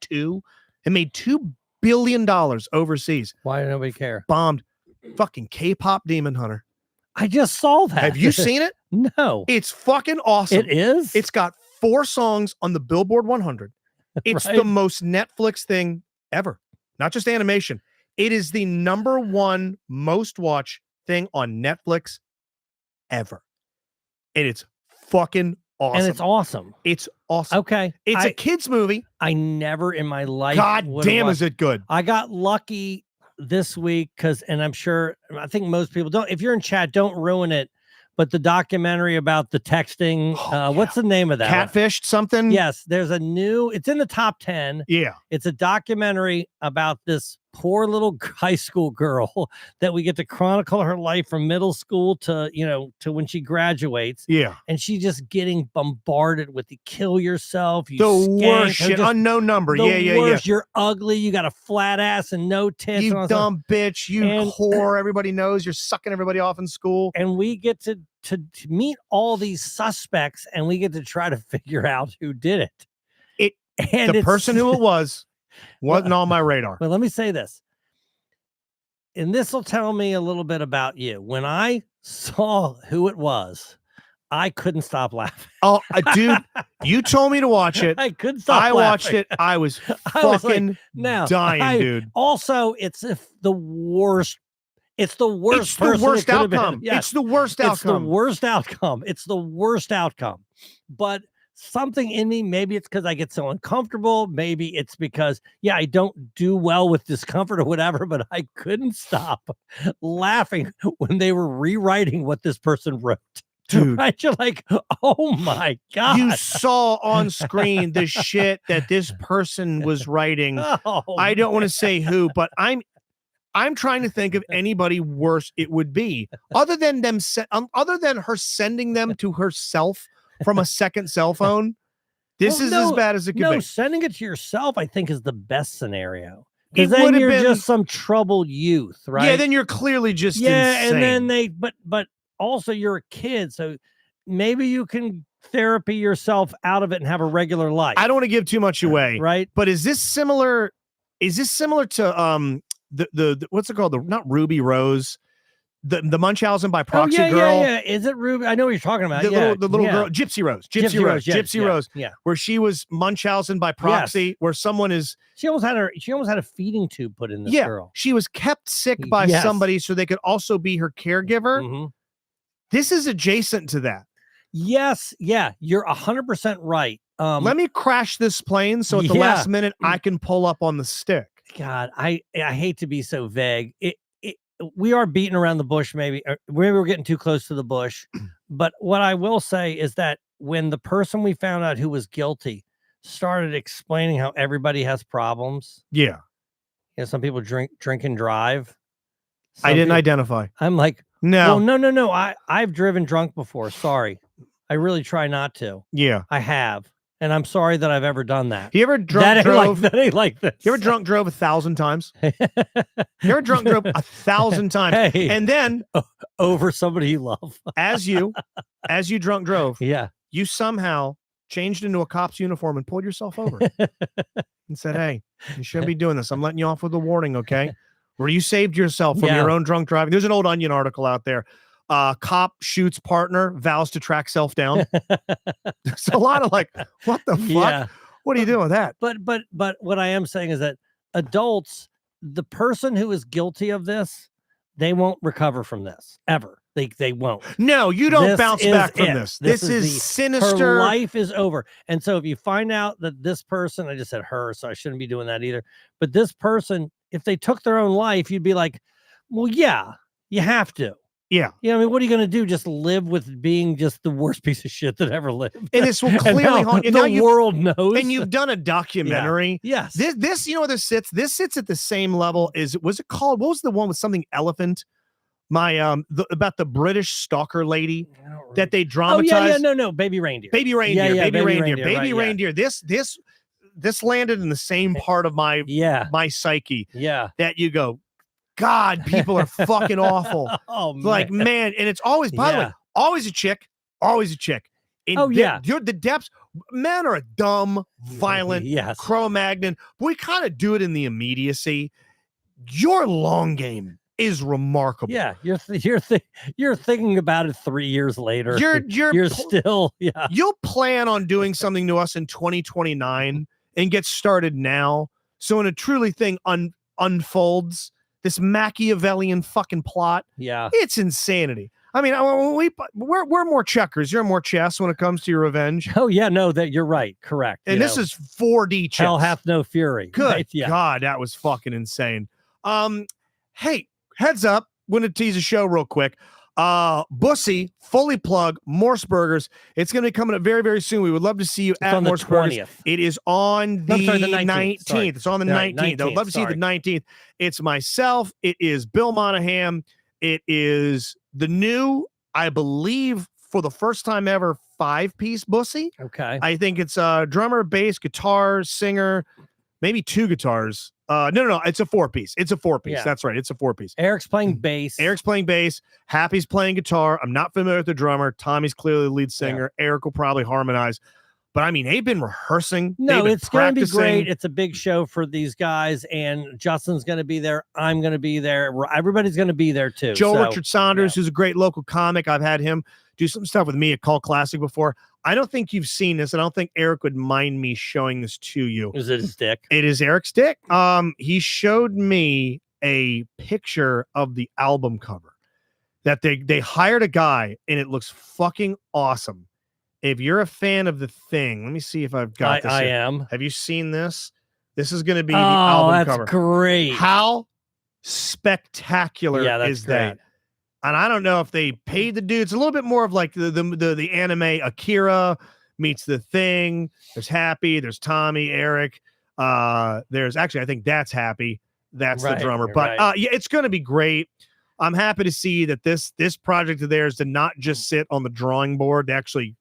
2. It made $2 billion overseas.
Why did nobody care?
Bombed. Fucking K-pop Demon Hunter.
I just saw that.
Have you seen it?
No.
It's fucking awesome.
It is?
It's got 4 songs on the Billboard 100. It's
Right.
the most Netflix thing ever. Not just animation. It is the #1 most watched thing on Netflix ever. And it's fucking awesome.
And it's awesome.
It's awesome.
Okay.
It's a kid's movie.
I never in my life.
God damn, is it good?
I got lucky this week and I think most people don't. If you're in chat, don't ruin it. But the documentary about the texting, what's the name of that?
Catfished something?
Yes, it's in the top 10.
Yeah.
It's a documentary about this poor little high school girl that we get to chronicle her life from middle school to when she graduates.
Yeah.
And she's just getting bombarded with the kill yourself. You
the
skank,
worst shit. Unknown number.
the
Yeah.
worst, You're ugly. You got a flat ass and no tits.
You
and all
dumb bitch. You whore. Everybody knows you're sucking everybody off in school.
And we get to meet all these suspects, and we get to try to figure out who did it. The
person who it wasn't on my radar.
Well, let me say this. And this will tell me a little bit about you. When I saw who it was, I couldn't stop laughing.
Oh, dude, you told me to watch it.
I couldn't stop laughing.
I watched it. I was fucking dying, dude.
Also, it's the worst. It's the worst.
It's the worst outcome.
Yes.
It's the worst outcome.
It's the worst outcome. It's the worst outcome. But something in me, maybe it's because I get so uncomfortable. Maybe it's because, I don't do well with discomfort or whatever, but I couldn't stop laughing when they were rewriting what this person wrote.
Dude,
right? You're like, oh my God.
You saw on screen the shit that this person was writing. I don't want to say who, but I'm trying to think of anybody worse it would be, other than her sending them to herself from a second cell phone. This is as bad as it could be.
Sending it to yourself, I think, is the best scenario. Because then you're just some troubled youth, right?
Yeah, then you're clearly just insane.
And then but also you're a kid, so maybe you can therapy yourself out of it and have a regular life.
I don't want to give too much away,
right?
But is this similar to the what's it called? Not Ruby Rose, the Munchausen by proxy girl.
Yeah. Is it Ruby? I know what you're talking about.
The little girl, Gypsy Rose, where she was Munchausen by proxy, where someone is.
She almost had a feeding tube put in this girl.
She was kept sick by somebody so they could also be her caregiver.
Mm-hmm.
This is adjacent to that.
Yes, you're 100% right.
Let me crash this plane so at the last minute I can pull up on the stick.
God, I hate to be so vague. We are beating around the bush, maybe we're getting too close to the bush. But what I will say is that when the person we found out who was guilty started explaining how everybody has problems.
Yeah.
Some people drink and drive.
I didn't identify.
I'm like,
no.
Well, no. I've driven drunk before. Sorry. I really try not to.
Yeah.
I have. And I'm sorry that I've ever done that.
You ever drunk drove?
That ain't like this.
You ever drunk drove 1,000 times? You ever drunk drove 1,000 times?
Hey,
and then
over somebody you love.
as you drunk drove,
you
somehow changed into a cop's uniform and pulled yourself over and said, "Hey, you shouldn't be doing this. I'm letting you off with a warning, okay?" Where you saved yourself from your own drunk driving. There's an old Onion article out there. Cop shoots partner, vows to track self down. There's a lot of like, what the fuck?
Yeah.
What are you doing with that?
But what I am saying is that adults, the person who is guilty of this, they won't recover from this ever. They won't.
No, you don't bounce back from this. This is sinister.
Her life is over. And so if you find out that this person, I just said her, so I shouldn't be doing that either. But this person, if they took their own life, you'd be like, well, yeah, you have to.
Yeah.
I mean, what are you going to do? Just live with being just the worst piece of shit that ever lived.
And this will clearly haunt you.
The world knows.
And you've done a documentary.
Yeah. Yes.
This, you know where this sits? This sits at the same level as, was it called? What was the one with something elephant? About the British stalker lady that they dramatized.
No, Baby Reindeer.
Baby Reindeer. Baby
Reindeer.
Reindeer. This landed in the same part of my psyche.
Yeah.
That you go, God, people are fucking awful.
Oh, man.
Like, man, and it's always, by the way, always a chick. And the depths, men are a dumb, violent, Cro-Magnon, but we kind of do it in the immediacy. Your long game is remarkable.
Yeah, you're thinking about it 3 years later.
You're
still,
You'll plan on doing something to us in 2029 and get started now. So when a truly thing unfolds, this Machiavellian fucking plot, it's insanity. I mean, we're more checkers. You're more chess when it comes to your revenge.
Oh yeah, no, that you're right. Correct.
And this is 4D chess.
Hell hath no fury.
Good
right? Yeah.
God, that was fucking insane. Hey, heads up. Want to tease a show real quick. Bussy, fully plug, Morse Burgers. It's going to be coming up very, very soon. We would love to see you at
on the
Morse Burgers.
20th.
It is on the 19th.
Sorry.
It's on the
Right,
19th. I would love to see you the 19th. It's myself. It is Bill Monahan. It is the new, I believe, for the first time ever, 5-piece Bussy.
Okay.
I think it's drummer, bass, guitar, singer, maybe 2 guitars. No, it's a 4-piece. It's a 4-piece.
Yeah.
That's right. It's a 4-piece.
Eric's playing bass.
Eric's playing bass. Happy's playing guitar. I'm not familiar with the drummer. Tommy's clearly the lead singer. Eric will probably harmonize. But I mean, they've been rehearsing.
No, it's going to be great.
practicing.
It's a big show for these guys, and Justin's going to be there. I'm going to be there. Everybody's going to be there too.
Joe
So,
Richard Saunders, who's a great local comic. I've had him do some stuff with me at Cult Classic before. I don't think you've seen this. I don't think Eric would mind me showing this to you.
Is it his dick?
It is Eric's dick. He showed me a picture of the album cover that they hired a guy, and it looks fucking awesome. If you're a fan of The Thing, let me see if I've got this.
I
here.
am.
Have you seen this? This is going to be the album
that's
cover.
great.
How spectacular
that's
is that?
great.
And I don't know if they paid the dude. It's a little bit more of like the anime Akira meets The Thing. There's Happy. There's Tommy, Eric. There's actually, I think that's Happy. That's the drummer. But yeah, it's going to be great. I'm happy to see that this project of theirs did not just sit on the drawing board. They actually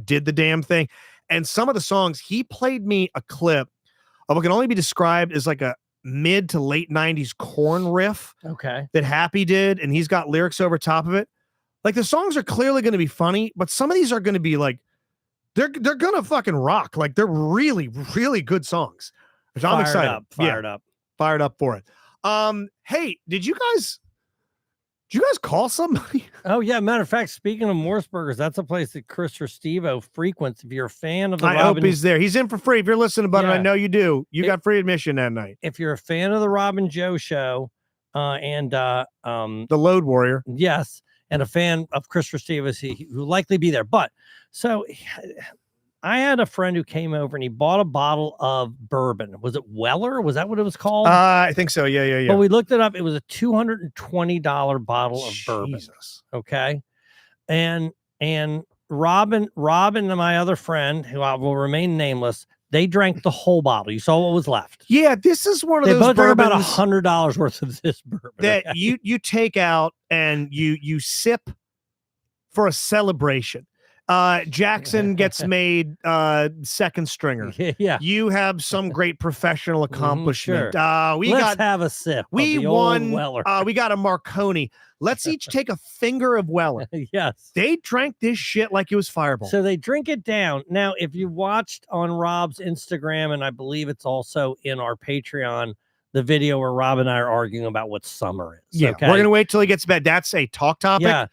did the damn thing. And some of the songs, he played me a clip of what can only be described as like a mid to late 90s corn riff that Happy did, and he's got lyrics over top of it. Like, the songs are clearly going to be funny, but some of these are going to be like, they're going to fucking rock. Like, they're really, really good songs, which I'm excited. Fired up for it. Hey, did you guys call somebody?
Oh yeah, matter of fact, speaking of Morse Burgers, that's a place that Chris Restivo frequents. If you're a fan of the
I hope he's there. He's in for free. If you're listening, buddy, I know you do. You got free admission that night.
If you're a fan of the Rob and Joe show, and
the Load Warrior,
yes, and a fan of Chris Restivo, he will likely be there. But so I had a friend who came over and he bought a bottle of bourbon. Was it Weller? Was that what it was called?
I think so. Yeah.
But we looked it up. It was a $220 bottle of bourbon.
Jesus.
Okay. And Robin and my other friend, who I will remain nameless, they drank the whole bottle. You saw what was left.
Yeah, this is one of
they
those
both drank
bourbons
about $100 worth of this bourbon
that you take out and you sip for a celebration. Jackson gets made second stringer.
Yeah.
You have some great professional accomplishment.
Sure. Let's have a sip.
We won.
Weller.
We got a Marconi. Let's each take a finger of Weller.
Yes.
They drank this shit like it was Fireball.
So they drink it down. Now, if you watched on Rob's Instagram, and I believe it's also in our Patreon, the video where Rob and I are arguing about what summer is.
Yeah.
Okay?
We're gonna wait till he gets to bed. That's a talk topic.
Yeah.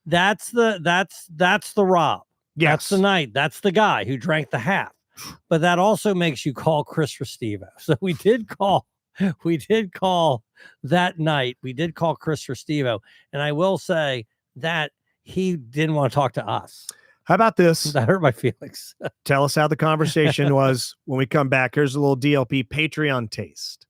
That's the Rob.
Yes.
That's the night. That's the guy who drank the half. But that also makes you call Chris Restivo. So we did call that night. We did call Chris Restivo. And I will say that he didn't want to talk to us.
How about this?
That hurt my feelings.
Tell us how the conversation was when we come back. Here's a little DLP Patreon taste.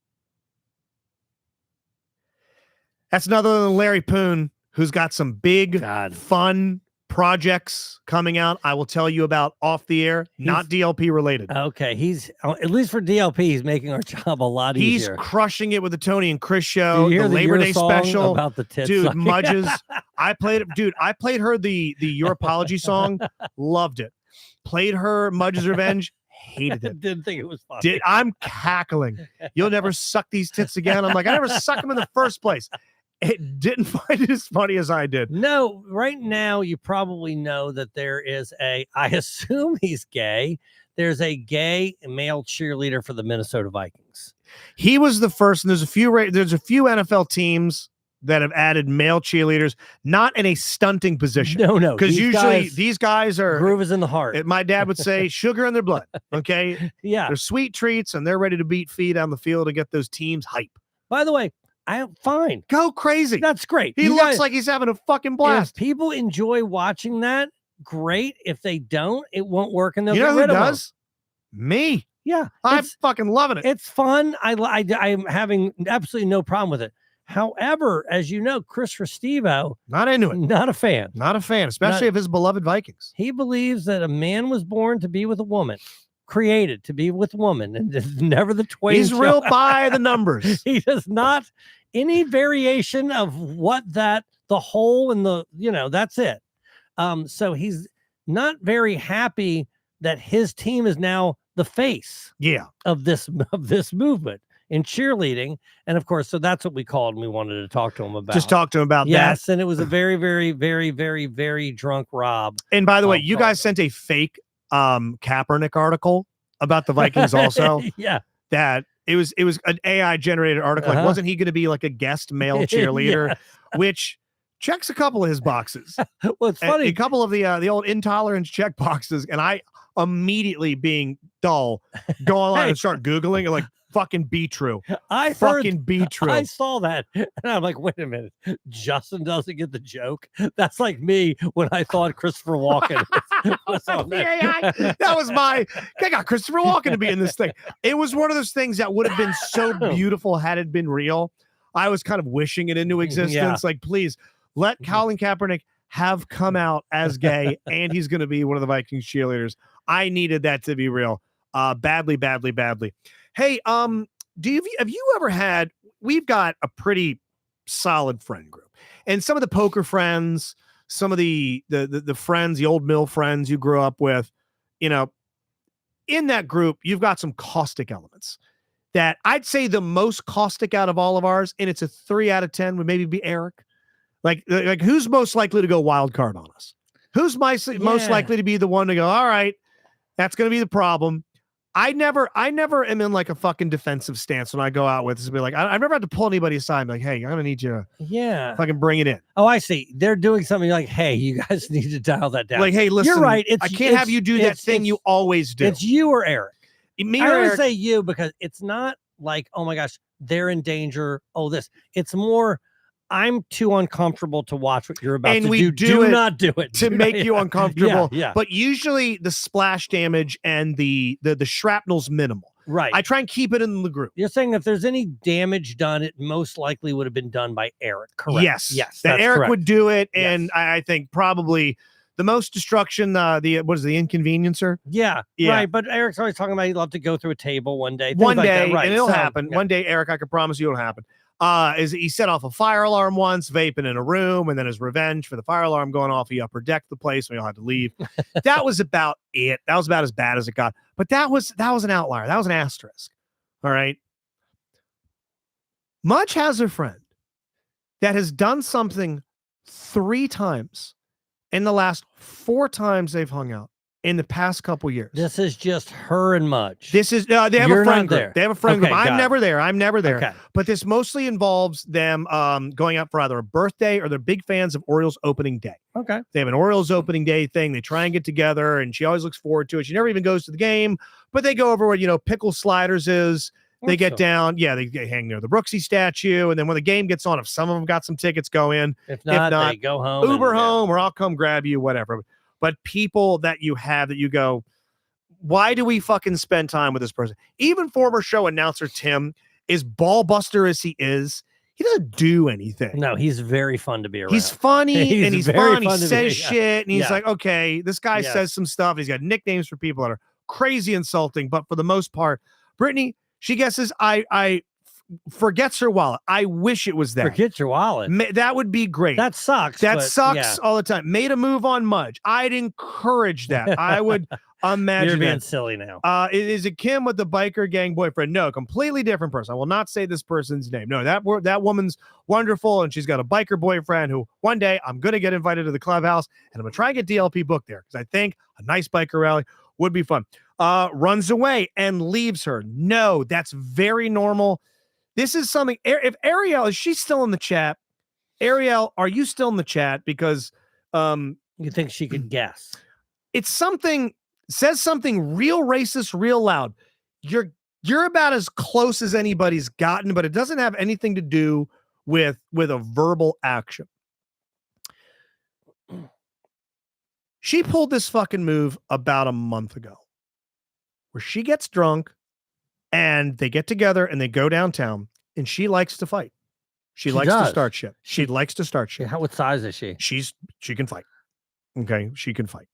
That's another than Larry Poon, who's got some big, fun projects coming out. I will tell you about off the air, not DLP related.
Okay. He's, at least for DLP, he's making our job a lot easier.
He's crushing it with the Tony and Chris show,
the
Labor Day special.
About the tits
dude,
sucking.
Mudges. I played her the Your Apology song. Loved it. Played her Mudges Revenge. Hated it.
Didn't think it was funny.
I'm cackling. You'll never suck these tits again. I'm like, I never sucked them in the first place. It didn't find it as funny as I did.
No, right now you probably know that there is I assume he's gay. There's a gay male cheerleader for the Minnesota Vikings.
He was the first, and there's a few NFL teams that have added male cheerleaders, not in a stunting position.
No,
because usually these guys are
groove is in the heart.
My dad would say sugar in their blood. Okay,
yeah,
they're sweet treats, and they're ready to beat feet on the field to get those teams hype.
By the way, Fine.
Go crazy.
That's great.
He looks like he's having a fucking blast.
If people enjoy watching that, great. If they don't, it won't work, and they'll
You
get
know who
rid of them.
does? Me.
Yeah,
I'm fucking loving it.
It's fun. I'm having absolutely no problem with it. However, as you know, Christopher Stevo,
Not into it.
not a fan.
Not a fan, especially of his beloved Vikings.
He believes that a man was born to be with a woman, created to be with a woman, and it's never the twain.
He's
shall-
real by the numbers.
He does not any variation of what the whole and that's it. So he's not very happy that his team is now the face
Yeah.
of this movement in cheerleading. And of course, so that's what we called, and we wanted to talk to him about.
Just talk to him about that.
Yes, and it was a very, very, very, very, very drunk Rob.
And by the way, you guys sent a fake Kaepernick article about the Vikings also.
Yeah.
That it was an AI generated article. Like, wasn't he going to be like a guest male cheerleader?
Yes.
Which checks a couple of his boxes.
Well, it's funny.
A couple of the old intolerance check boxes, and I immediately, being dull, go online and start Googling and like, fucking be true. Be true.
I saw that, and I'm like, wait a minute, Justin doesn't get the joke. That's like me when I thought Christopher Walken was on that.
That was I got Christopher Walken to be in this thing. It was one of those things that would have been so beautiful had it been real. I was kind of wishing it into existence.
Yeah.
Like, please let Colin Kaepernick have come out as gay, and he's going to be one of the Vikings cheerleaders. I needed that to be real. Badly. Hey, have you ever had, we've got a pretty solid friend group, and some of the poker friends, some of the friends, the old mill friends you grew up with, in that group, you've got some caustic elements that I'd say the most caustic out of all of ours, and it's a 3 out of 10 would maybe be Eric. Like who's most likely to go wild card on us? Who's most likely to be the one to go, all right, that's going to be the problem. I never am in like a fucking defensive stance when I go out with this. Be like, I've never had to pull anybody aside and be like, hey, I'm gonna need you to fucking bring it in.
Oh, I see. They're doing something like, hey, you guys need to dial that down.
Like, hey, listen,
you're right.
I can't have you do that thing you always do.
It's you or Eric.
Me
I
or
always
Eric.
say you because it's not like, oh my gosh, they're in danger. Oh, this. It's more, I'm too uncomfortable to watch what you're about to do. Do not do it
to make you uncomfortable.
Yeah.
But usually the splash damage and the shrapnel's minimal.
Right.
I try and keep it in the group.
You're saying if there's any damage done, it most likely would have been done by Eric. Correct.
Yes. That Eric
correct.
would do it, and
Yes.
I think probably the most destruction. The inconveniencer?
Yeah. Right. But Eric's always talking about he'd love to go through a table one day. Things like that. Right.
And it'll
So,
happen.
yeah.
One day, Eric, I can promise you it'll happen. Is he set off a fire alarm once, vaping in a room, and then his revenge for the fire alarm going off, he upper decked the place, and we all had to leave. That was about it. That was about as bad as it got. But that was an outlier. That was an asterisk. All right. Mudge has a friend that has done something 3 times in the last 4 times they've hung out in the past couple years.
This is just her and Mudge.
This is they have
You're
a friend
not
group.
there.
They have a friend
Okay,
group. I'm
got
never there. I'm never there.
Okay.
But this mostly involves them going out for either a birthday or they're big fans of Orioles opening day.
Okay.
They have an Orioles opening day thing. They try and get together, and she always looks forward to it. She never even goes to the game, but they go over where Pickle Sliders is. They get down. Yeah, they hang near the Brooksy statue, and then when the game gets on, if some of them got some tickets, go in.
If not, they go home.
Uber
and,
home, or I'll come grab you, whatever. But people that you have that you go, why do we fucking spend time with this person? Even former show announcer Tim, as ball buster as he is, he doesn't do anything.
No, he's very fun to be around.
He's funny and he's
very
fun. He
fun to
says
be- yeah.
shit, and he's
Yeah.
like, okay, this guy
Yes.
says some stuff. He's got nicknames for people that are crazy insulting, but for the most part, Brittany, she guesses I forgets her wallet. I wish it was that.
Forget your wallet.
That would be great.
That sucks.
That
but,
sucks
yeah.
all the time. Made a move on Mudge. I'd encourage that. I would imagine
You're being
that.
silly now.
Is it Kim with the biker gang boyfriend? No, completely different person. I will not say this person's name. No, that woman's wonderful, and she's got a biker boyfriend who one day I'm going to get invited to the clubhouse, and I'm going to try and get DLP booked there because I think a nice biker rally would be fun. Runs away and leaves her. No, that's very normal. This is something. If Ariel, is she still in the chat? Ariel, are you still in the chat? Because
You think she could guess?
it's something, says something real racist, real loud. You're you're about as close as anybody's gotten, but it doesn't have anything to do with a verbal action. She pulled this fucking move about a month ago where she gets drunk and they get together and they go downtown and she likes to fight. She likes to start shit. She likes to start shit.
What size is she?
She can fight. Okay. She can fight.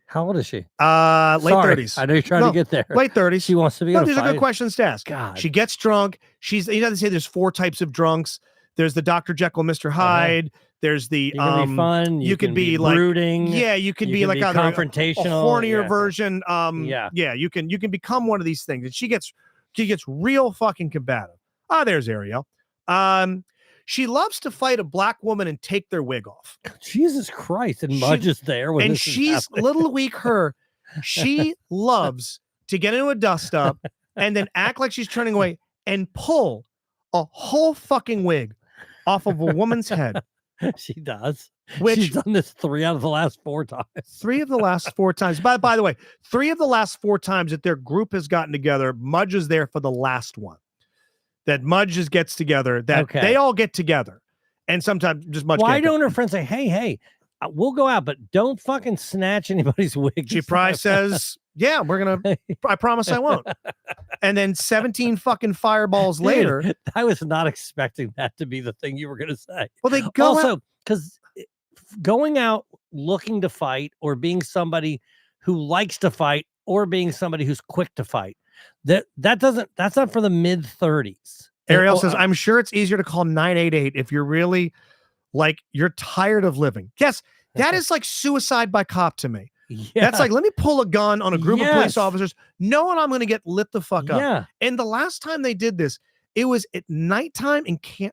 How old is she?
Late 30s.
I know you're trying to get there.
Late 30s.
She wants to be.
No, these are good questions to ask.
God.
She gets drunk. They say there's 4 types of drunks. There's the Dr. Jekyll, Mr. Hyde. There's the
you can be fun.
You can be like
brooding.
Yeah, you can be like
confrontational,
a hornier version. Yeah, you can become one of these things. And she gets real fucking combative. There's Ariel. She loves to fight a black woman and take their wig off.
Jesus Christ. And Mudge is there.
And she's little weak her. She loves to get into a dust up and then act like she's turning away and pull a whole fucking wig off of a woman's head.
She does.
Which
she's done this 3 out of the last 4 times.
3 of the last 4 times. By the way, 3 of the last 4 times that their group has gotten together, Mudge is there for the last one. That Mudge just gets together. That they all get together, and sometimes just Mudge.
Why don't her friends say, "Hey, we'll go out, but don't fucking snatch anybody's wig"?
She probably says, "Yeah, we're gonna. I promise I won't." And then 17 fucking fireballs later,
dude, I was not expecting that to be the thing you were gonna say.
Well, they go
also because going out looking to fight, or being somebody who likes to fight, or being somebody who's quick to fight. That's not for the mid-30s.
Ariel says, I'm sure it's easier to call 988 if you're really like you're tired of living. Yes, that is like suicide by cop to me. Yeah. That's like, let me pull a gun on a group of police officers, knowing I'm going to get lit the fuck up.
Yeah.
And the last time they did this, it was at nighttime in Canton.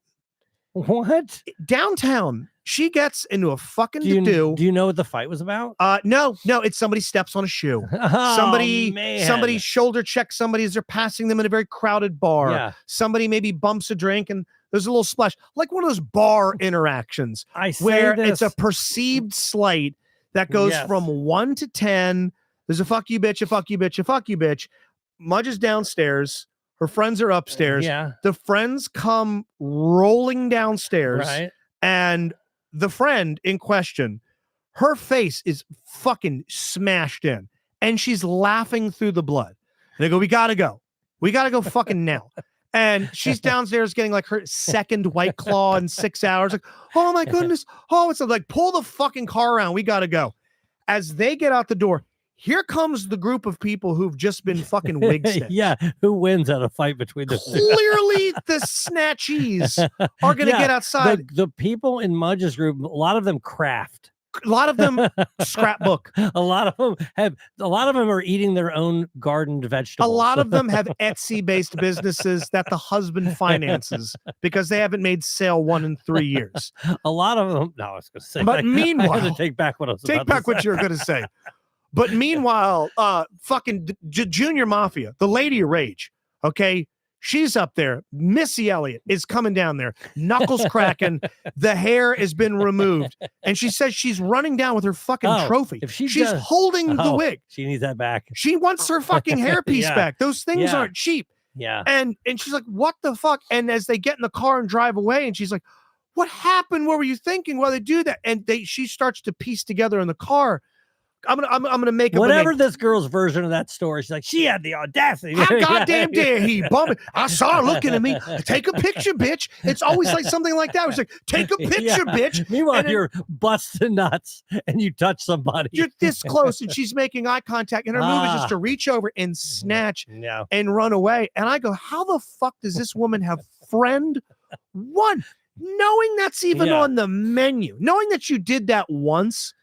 What?
Downtown. She gets into a fucking
do you know what the fight was about?
No, it's somebody steps on a shoe. Somebody shoulder checks somebody as they're passing them in a very crowded bar.
Yeah.
Somebody maybe bumps a drink and there's a little splash, like one of those bar interactions where it's a perceived slight that goes from 1 to 10. There's a fuck you bitch, a fuck you bitch, a fuck you bitch. Mudge is downstairs. Her friends are upstairs. The friends come rolling downstairs.
Right.
And the friend in question, her face is fucking smashed in and she's laughing through the blood. And they go, we gotta go fucking now. And she's downstairs getting like her second White Claw in 6 hours. Like, oh my goodness. Oh, it's like, pull the fucking car around. We gotta go. As they get out the door, here comes the group of people who've just been fucking wig stitched.
Yeah, who wins at a fight between the
Clearly, the snatchies are going to get outside.
The people in Mudge's group, a lot of them craft.
A lot of them scrapbook.
A lot of them are eating their own gardened vegetables.
A lot of them have Etsy-based businesses that the husband finances because they haven't made sale 1 in 3 years.
A lot of them. No, I was going to say.
But meanwhile,
I had to take back what I was.
Take back what you were going to say. But meanwhile, fucking Junior Mafia, the Lady of Rage, okay, she's up there. Missy Elliott is coming down there, knuckles cracking. The hair has been removed, and she says she's running down with her fucking trophy.
If she's
holding the wig,
she needs that back.
She wants her fucking hairpiece back. Those things aren't cheap.
Yeah.
And she's like, what the fuck? And as they get in the car and drive away, and she's like, what happened? What were you thinking while they do that? And she starts to piece together in the car. I'm gonna make
whatever this girl's version of that story. She's like, she had the audacity.
How goddamn dare he bump it? I saw her looking at me. Take a picture, bitch. It's always like something like that. It's like, take a picture, bitch.
Meanwhile, you're busting nuts and you touch somebody.
You're this close, and she's making eye contact, and her move is just to reach over and snatch and run away. And I go, how the fuck does this woman have friend one? Knowing that's even on the menu, knowing that you did that once.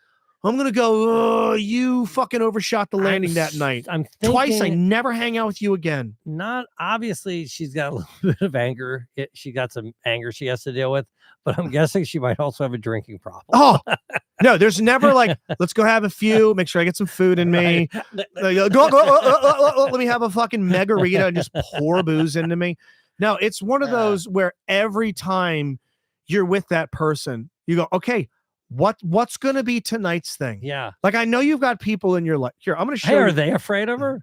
I'm going to go, you fucking overshot the landing that night.
I'm thinking,
twice, I never hang out with you again.
Not obviously, she's got a little bit of anger. She got some anger she has to deal with, but I'm guessing she might also have a drinking problem.
Oh, no, there's never like, let's go have a few, make sure I get some food in me. Let me have a fucking margarita and just pour booze into me. No, it's one of those where every time you're with that person, you go, okay, what's going to be tonight's thing?
Yeah.
Like, I know you've got people in your life. Here, I'm going to show you.
Are they afraid of her?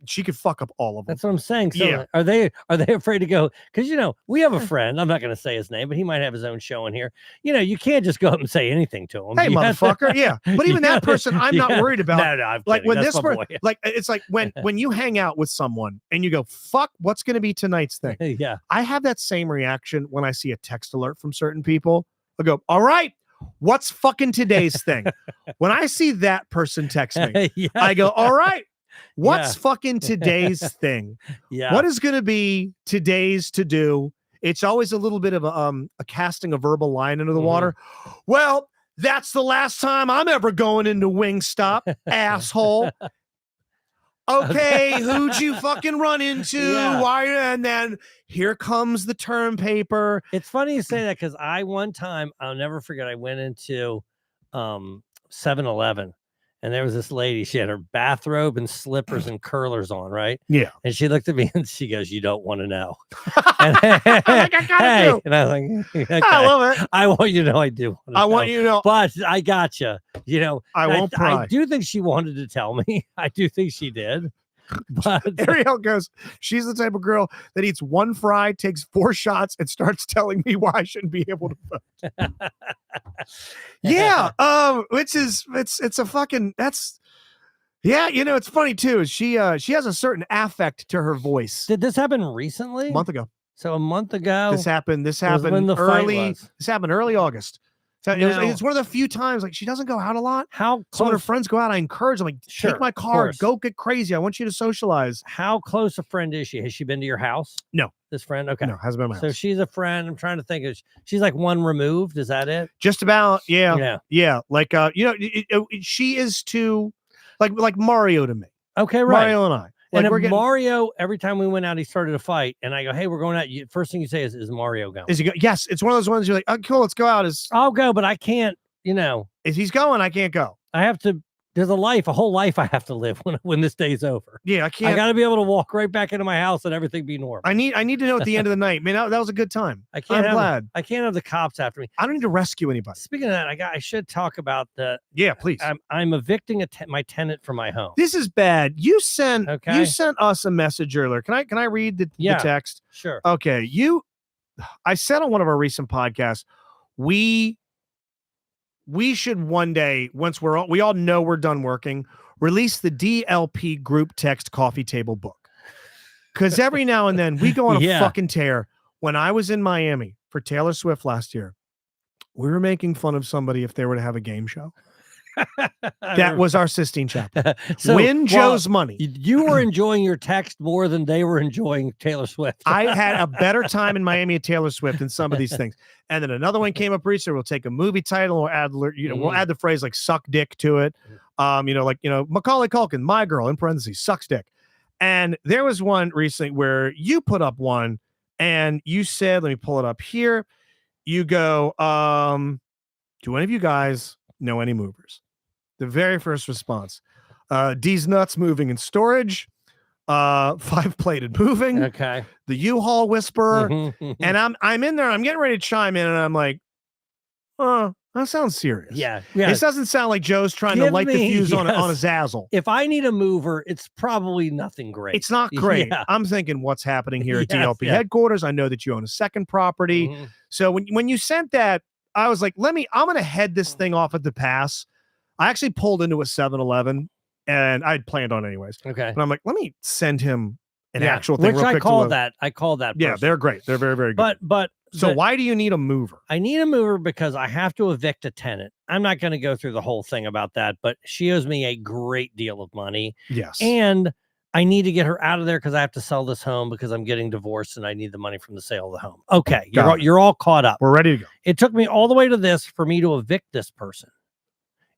she could fuck up all of them.
That's what I'm saying. So
Yeah.
are they afraid to go? Because we have a friend. I'm not going to say his name, but he might have his own show in here. You can't just go up and say anything to him.
Hey,
You have to-
motherfucker. Yeah. But even
you
that
have to-
person, I'm not
yeah.
worried about.
No, I'm
Like
kidding.
when
That's
this
my
person,
boy.
like it's like when you hang out with someone and you go, fuck, what's going to be tonight's thing?
Yeah.
I have that same reaction when I see a text alert from certain people. I go, all right, what's fucking today's thing? When I see that person text me,
Yeah.
I go, all right, what's
Yeah.
fucking today's thing?
Yeah.
What is going to be today's to do? It's always a little bit of a casting a verbal line into the
Mhm.
water. Well, that's the last time I'm ever going into Wingstop, asshole. Okay, who'd you fucking run into?
Yeah.
Why? And then here comes the term paper.
It's funny you say that because one time I'll never forget. I went into 7-Eleven and there was this lady. She had her bathrobe and slippers and curlers on, right?
Yeah.
And she looked at me and she goes, "You don't want to know."
Like, I gotta do.
And I was like, "Okay,
I love it.
I want you to know I do.
I want you to know.
but I got you.
I won't pry.
I do think she wanted to tell me. I do think she did. But
Ariel goes, she's the type of girl that eats one fry, takes 4 shots, and starts telling me why I shouldn't be able to vote. Yeah. Which is it's a fucking that's yeah, it's funny too. Is she has a certain affect to her voice.
did this happen recently?
A month ago.
So a month ago.
This happened
when the fight
early.
was.
This happened early August. So
Now-
it's one of the few times like she doesn't go out a lot.
How
So when her
close?
friends go out, I encourage them like
Sure,
take my
of
car,
course.
go get crazy. I want you to socialize.
How close a friend is she? Has she been to your house?
No.
This friend? Okay.
No, hasn't been my
So
house.
she's a friend. I'm trying to think. She's like one removed. Is that it?
Just about, yeah.
Yeah.
Yeah, like she is too like Mario to me.
Okay. Right.
Mario and I.
And
Like
if
we're getting
Mario, every time we went out, he started a fight, and I go, "Hey, we're going out." First thing you say is Mario going?
is he yes, it's one of those ones you're like, oh cool, let's go out.
I'll go, but I can't.
If he's going, I can't go.
I have to. There's a whole life I have to live when this day's over.
Yeah, I
I
can't.
got to be able to walk right back into my house and everything be normal.
I need to know at the end of the night. Man, that was a good time.
I can't
I'm
have
glad.
I can't have the cops after me.
I don't need to rescue anybody.
Speaking of that, I should talk about
Yeah, please.
I'm evicting my tenant from my home.
This is bad. You sent
Okay.
us a message earlier. Can I read the text?
Sure.
Okay. I said on one of our recent podcasts, we should one day, once we all know we're done working, release the DLP group text coffee table book. Because every now and then we go on a
Yeah.
fucking tear. When I was in Miami for Taylor Swift last year, we were making fun of somebody if they were to have a game show. That was our Sistine Chapel. Win Joe's money.
You were enjoying your text more than they were enjoying Taylor Swift.
I had a better time in Miami at Taylor Swift than some of these things. And then another one came up recently. We'll take a movie title or add, we'll add the phrase like "suck dick" to it. Macaulay Culkin, My Girl, in parentheses, sucks dick. And there was one recently where you put up one and you said, let me pull it up here. You go, do any of you guys know any movers? The very first response, D's nuts moving in storage, 5-plated moving,
Okay.
the U-Haul whisperer.
Mhm.
And I'm in there, I'm getting ready to chime in, and I'm like, that sounds serious.
Yeah.
This doesn't sound like Joe's trying to
Give
light the
me-
fuse on a
yes.
Zazzle.
If I need a mover, it's probably nothing great.
It's not great.
Yeah.
I'm thinking what's happening here at
Yes,
DLP
yeah.
headquarters. I know that you own a second property.
Mhm.
So when you sent that, I was like, I'm going to head this thing off at the pass. I actually pulled into a 7-Eleven and I'd planned on it anyways.
Okay.
But I'm like, let me send him an
Yeah,
actual thing
which
real
I
quick.
call that. I call that.
Yeah,
person.
they're great. They're very, very good.
But
so why do you need a mover?
I need a mover because I have to evict a tenant. I'm not going to go through the whole thing about that, but she owes me a great deal of money.
Yes.
And I need to get her out of there because I have to sell this home because I'm getting divorced and I need the money from the sale of the home. Okay.
Got it.
You're all caught up.
We're ready to go.
It took me all the way to this for me to evict this person.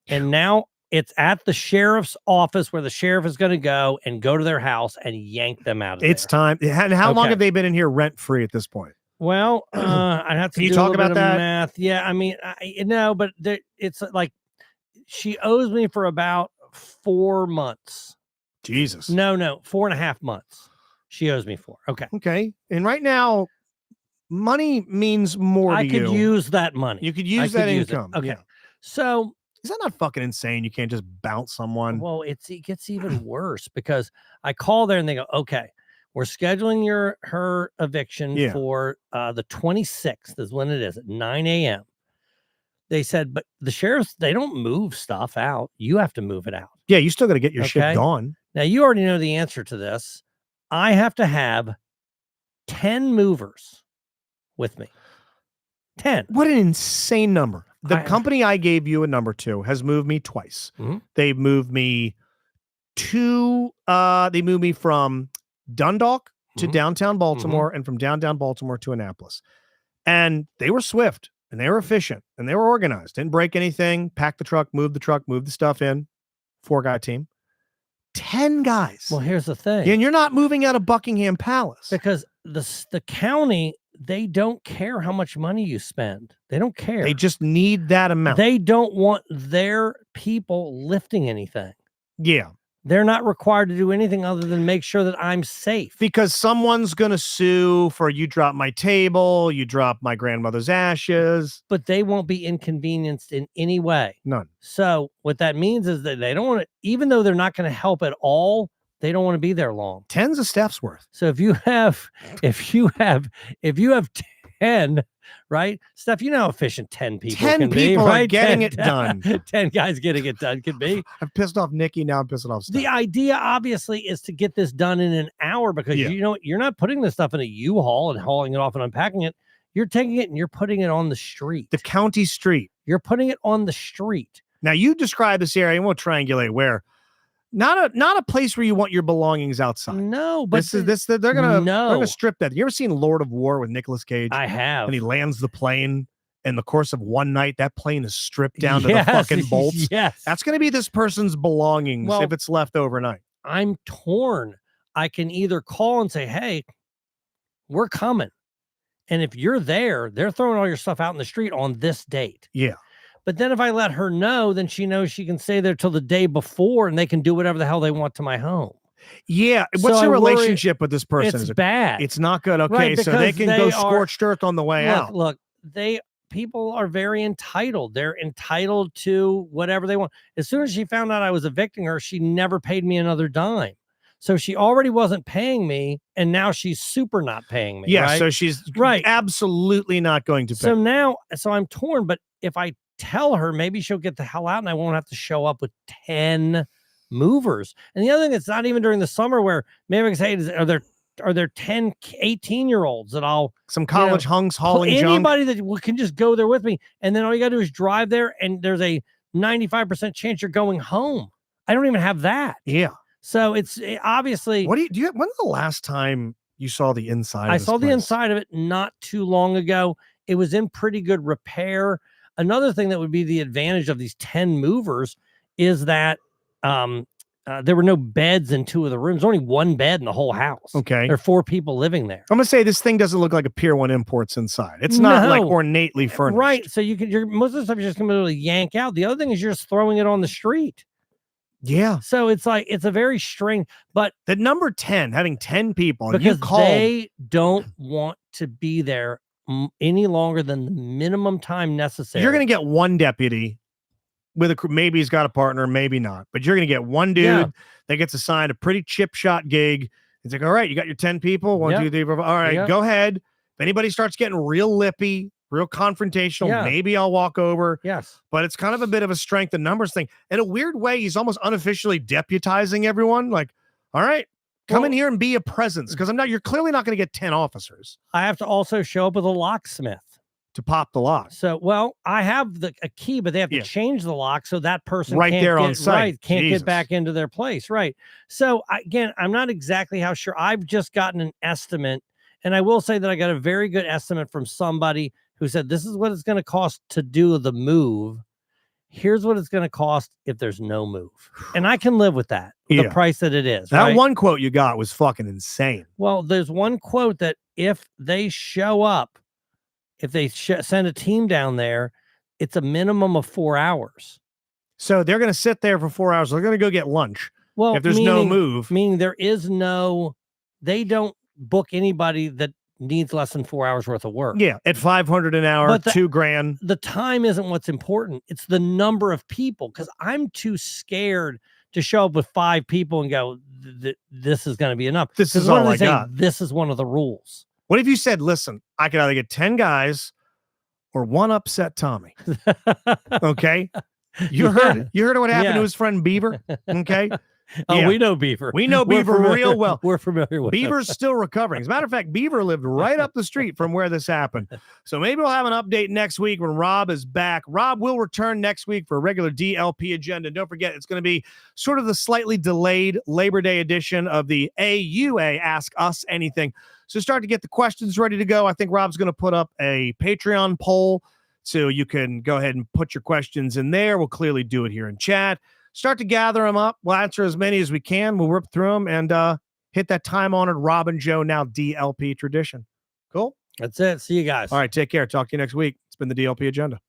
And now it's at the sheriff's office where the sheriff is going to go to their house and yank them out of
It's
there.
time. And how long
Okay.
have they been in here rent free at this point?
Well, I'd have to
Can you
do
talk
a little
about
bit of
that?
math. Yeah, I mean, but it's like she owes me for about 4 months.
Jesus.
No, 4.5 months. She owes me for. Okay.
Okay. And right now, money means more to
I
you.
could use that money.
You could
I
use
could
that
use it.
income.
Okay.
Yeah.
So
Is that not fucking insane? You can't just bounce someone.
Well, it gets even worse because I call there and they go, okay, we're scheduling her eviction
Yeah.
for the 26th is when it is at 9 a.m. They said, but the sheriffs, they don't move stuff out. You have to move it out.
Yeah, you still got to get your shit
Okay.
gone.
Now, you already know the answer to this. I have to have 10 movers with me. 10.
What an insane number. The
I-
company I gave you a number to has moved me twice.
Mhm.
They've moved me they moved me from Dundalk to
Mhm.
downtown Baltimore and from downtown Baltimore to Annapolis. And they were swift and they were efficient and they were organized. Didn't break anything, pack the truck, move the stuff in. 4-guy team. 10 guys.
Well, here's the thing.
And you're not moving out of Buckingham Palace.
Because the county, they don't care how much money you spend. They don't care.
They just need that amount.
They don't want their people lifting anything.
Yeah.
They're not required to do anything other than make sure that I'm safe.
Because someone's going to sue for you drop my table, you drop my grandmother's ashes.
But they won't be inconvenienced in any way.
None.
So what that means is that they don't want to, even though they're not going to help at all, they don't want to be there long.
10's a Steph's worth.
So if you have 10, right? Steph, you know how efficient 10 people
10
can be,
people are
right?
getting
10
it done.
10 guys getting it done can be.
I've pissed off Nikki. Now I'm pissing off Steph.
The idea obviously is to get this done in an hour because
Yeah.
you know you're not putting this stuff in a U-Haul and hauling it off and unpacking it. You're taking it and you're putting it on the street.
The county street.
You're putting it on the street.
Now you describe this area, and we'll triangulate where. Not a place where you want your belongings outside.
No, but
They're gonna
No.
strip that. You ever seen Lord of War with Nicolas Cage?
I have.
And he lands the plane. In the course of one night, that plane is stripped down to
Yes,
the fucking bolts.
Yes.
That's going to be this person's belongings
Well,
if it's left overnight.
I'm torn. I can either call and say, hey, we're coming. And if you're there, they're throwing all your stuff out in the street on this date.
Yeah.
But then if I let her know, then she knows she can stay there till the day before and they can do whatever the hell they want to my home.
Yeah. What's
So
your
I worry-
relationship with this person?
It's
Is it
bad.
It's not good. Okay.
Right,
So they
because
can
they
go
are-
scorched earth on the way out.
Look, people are very entitled. They're entitled to whatever they want. As soon as she found out I was evicting her, she never paid me another dime. So she already wasn't paying me, and now she's super not paying me.
Yeah.
right?
So she's
Right.
absolutely not going to pay.
So I'm torn, but if I tell her, maybe she'll get the hell out and I won't have to show up with 10 movers. And the other thing, it's not even during the summer where maybe I can say, are there 10, 18-year-olds that I'll
Some college hunks hauling junk.
anybody that can just go there with me. And then all you got to do is drive there and there's a 95% chance you're going home. I don't even have that.
Yeah.
So it's obviously,
What do you when's the last time you saw the inside?
I
of this
saw the
place?
inside of it not too long ago. It was in pretty good repair. Another thing that would be the advantage of these 10 movers is that there were no beds in 2 of the rooms. Only 1 bed in the whole house.
Okay.
There are 4 people living there.
I'm gonna say this thing doesn't look like a Pier 1 Imports inside. It's not like
No.
ornately furnished.
Right. So most of the stuff you're just gonna be able to yank out. The other thing is you're just throwing it on the street.
Yeah.
So it's like it's a very strange, but
The number 10, having 10 people, and
because
you called.
they don't want to be there any longer than the minimum time necessary.
You're gonna get one deputy with maybe he's got a partner, maybe not, but you're gonna get one dude
Yeah.
that gets assigned a pretty chip shot gig. It's like, all right, you got your 10 people, 1,
Yeah.
2, 3, 4, 5. All right,
Yeah.
go ahead. If anybody starts getting real lippy, real confrontational,
Yeah.
maybe I'll walk over.
Yes.
But it's kind of a bit of a strength in numbers thing. In a weird way, he's almost unofficially deputizing everyone. Like, all right, come in
Well-
here and be a presence. Because you're clearly not going to get 10 officers
I have to also show up with a locksmith.
to pop the lock.
So, well, I have a key, but they have to
Yeah.
change the lock so that person
Right
can't
there
get,
on site.
Right, can't
Jesus.
get back into their place. Right. So again, I'm not exactly how sure. I've just gotten an estimate, and I will say that I got a very good estimate from somebody who said this is what it's going to cost to do the move. Here's what it's going to cost if there's no move, and I can live with that.
Yeah.
The price that it is.
That
right?
one quote you got was fucking insane.
Well, there's one quote that if they show up, if they send a team down there, it's a minimum of 4 hours.
So they're going to sit there for 4 hours. They're going to go get lunch.
Well,
If there's no move.
meaning there is no, they don't book anybody that needs less than 4 hours worth of work.
Yeah, at $500 an hour,
But the-
$2,000.
The time isn't what's important. It's the number of people, because I'm too scared to show up with 5 people and go, this is going to be enough.
This
'Cause
is
what
all
do they
I
say?
got.
This is one of the rules.
What if you said, listen, I could either get 10 guys or one upset Tommy? Okay. You heard what happened to his friend Beaver. Okay.
Oh,
Yeah.
we know Beaver.
We know
We're
Beaver
familiar-
real well.
We're familiar with him.
Beaver's still recovering. As a matter of fact, Beaver lived right up the street from where this happened. So maybe we'll have an update next week when Rob is back. Rob will return next week for a regular DLP agenda. Don't forget, it's going to be sort of the slightly delayed Labor Day edition of the AUA Ask Us Anything. So start to get the questions ready to go. I think Rob's going to put up a Patreon poll, so you can go ahead and put your questions in there. We'll clearly do it here in chat. Start to gather them up. We'll answer as many as we can. We'll rip through them and hit that time-honored Rob and Joe now DLP tradition. Cool?
That's it. See you guys.
All right, take care. Talk to you next week. It's been the DLP Agenda.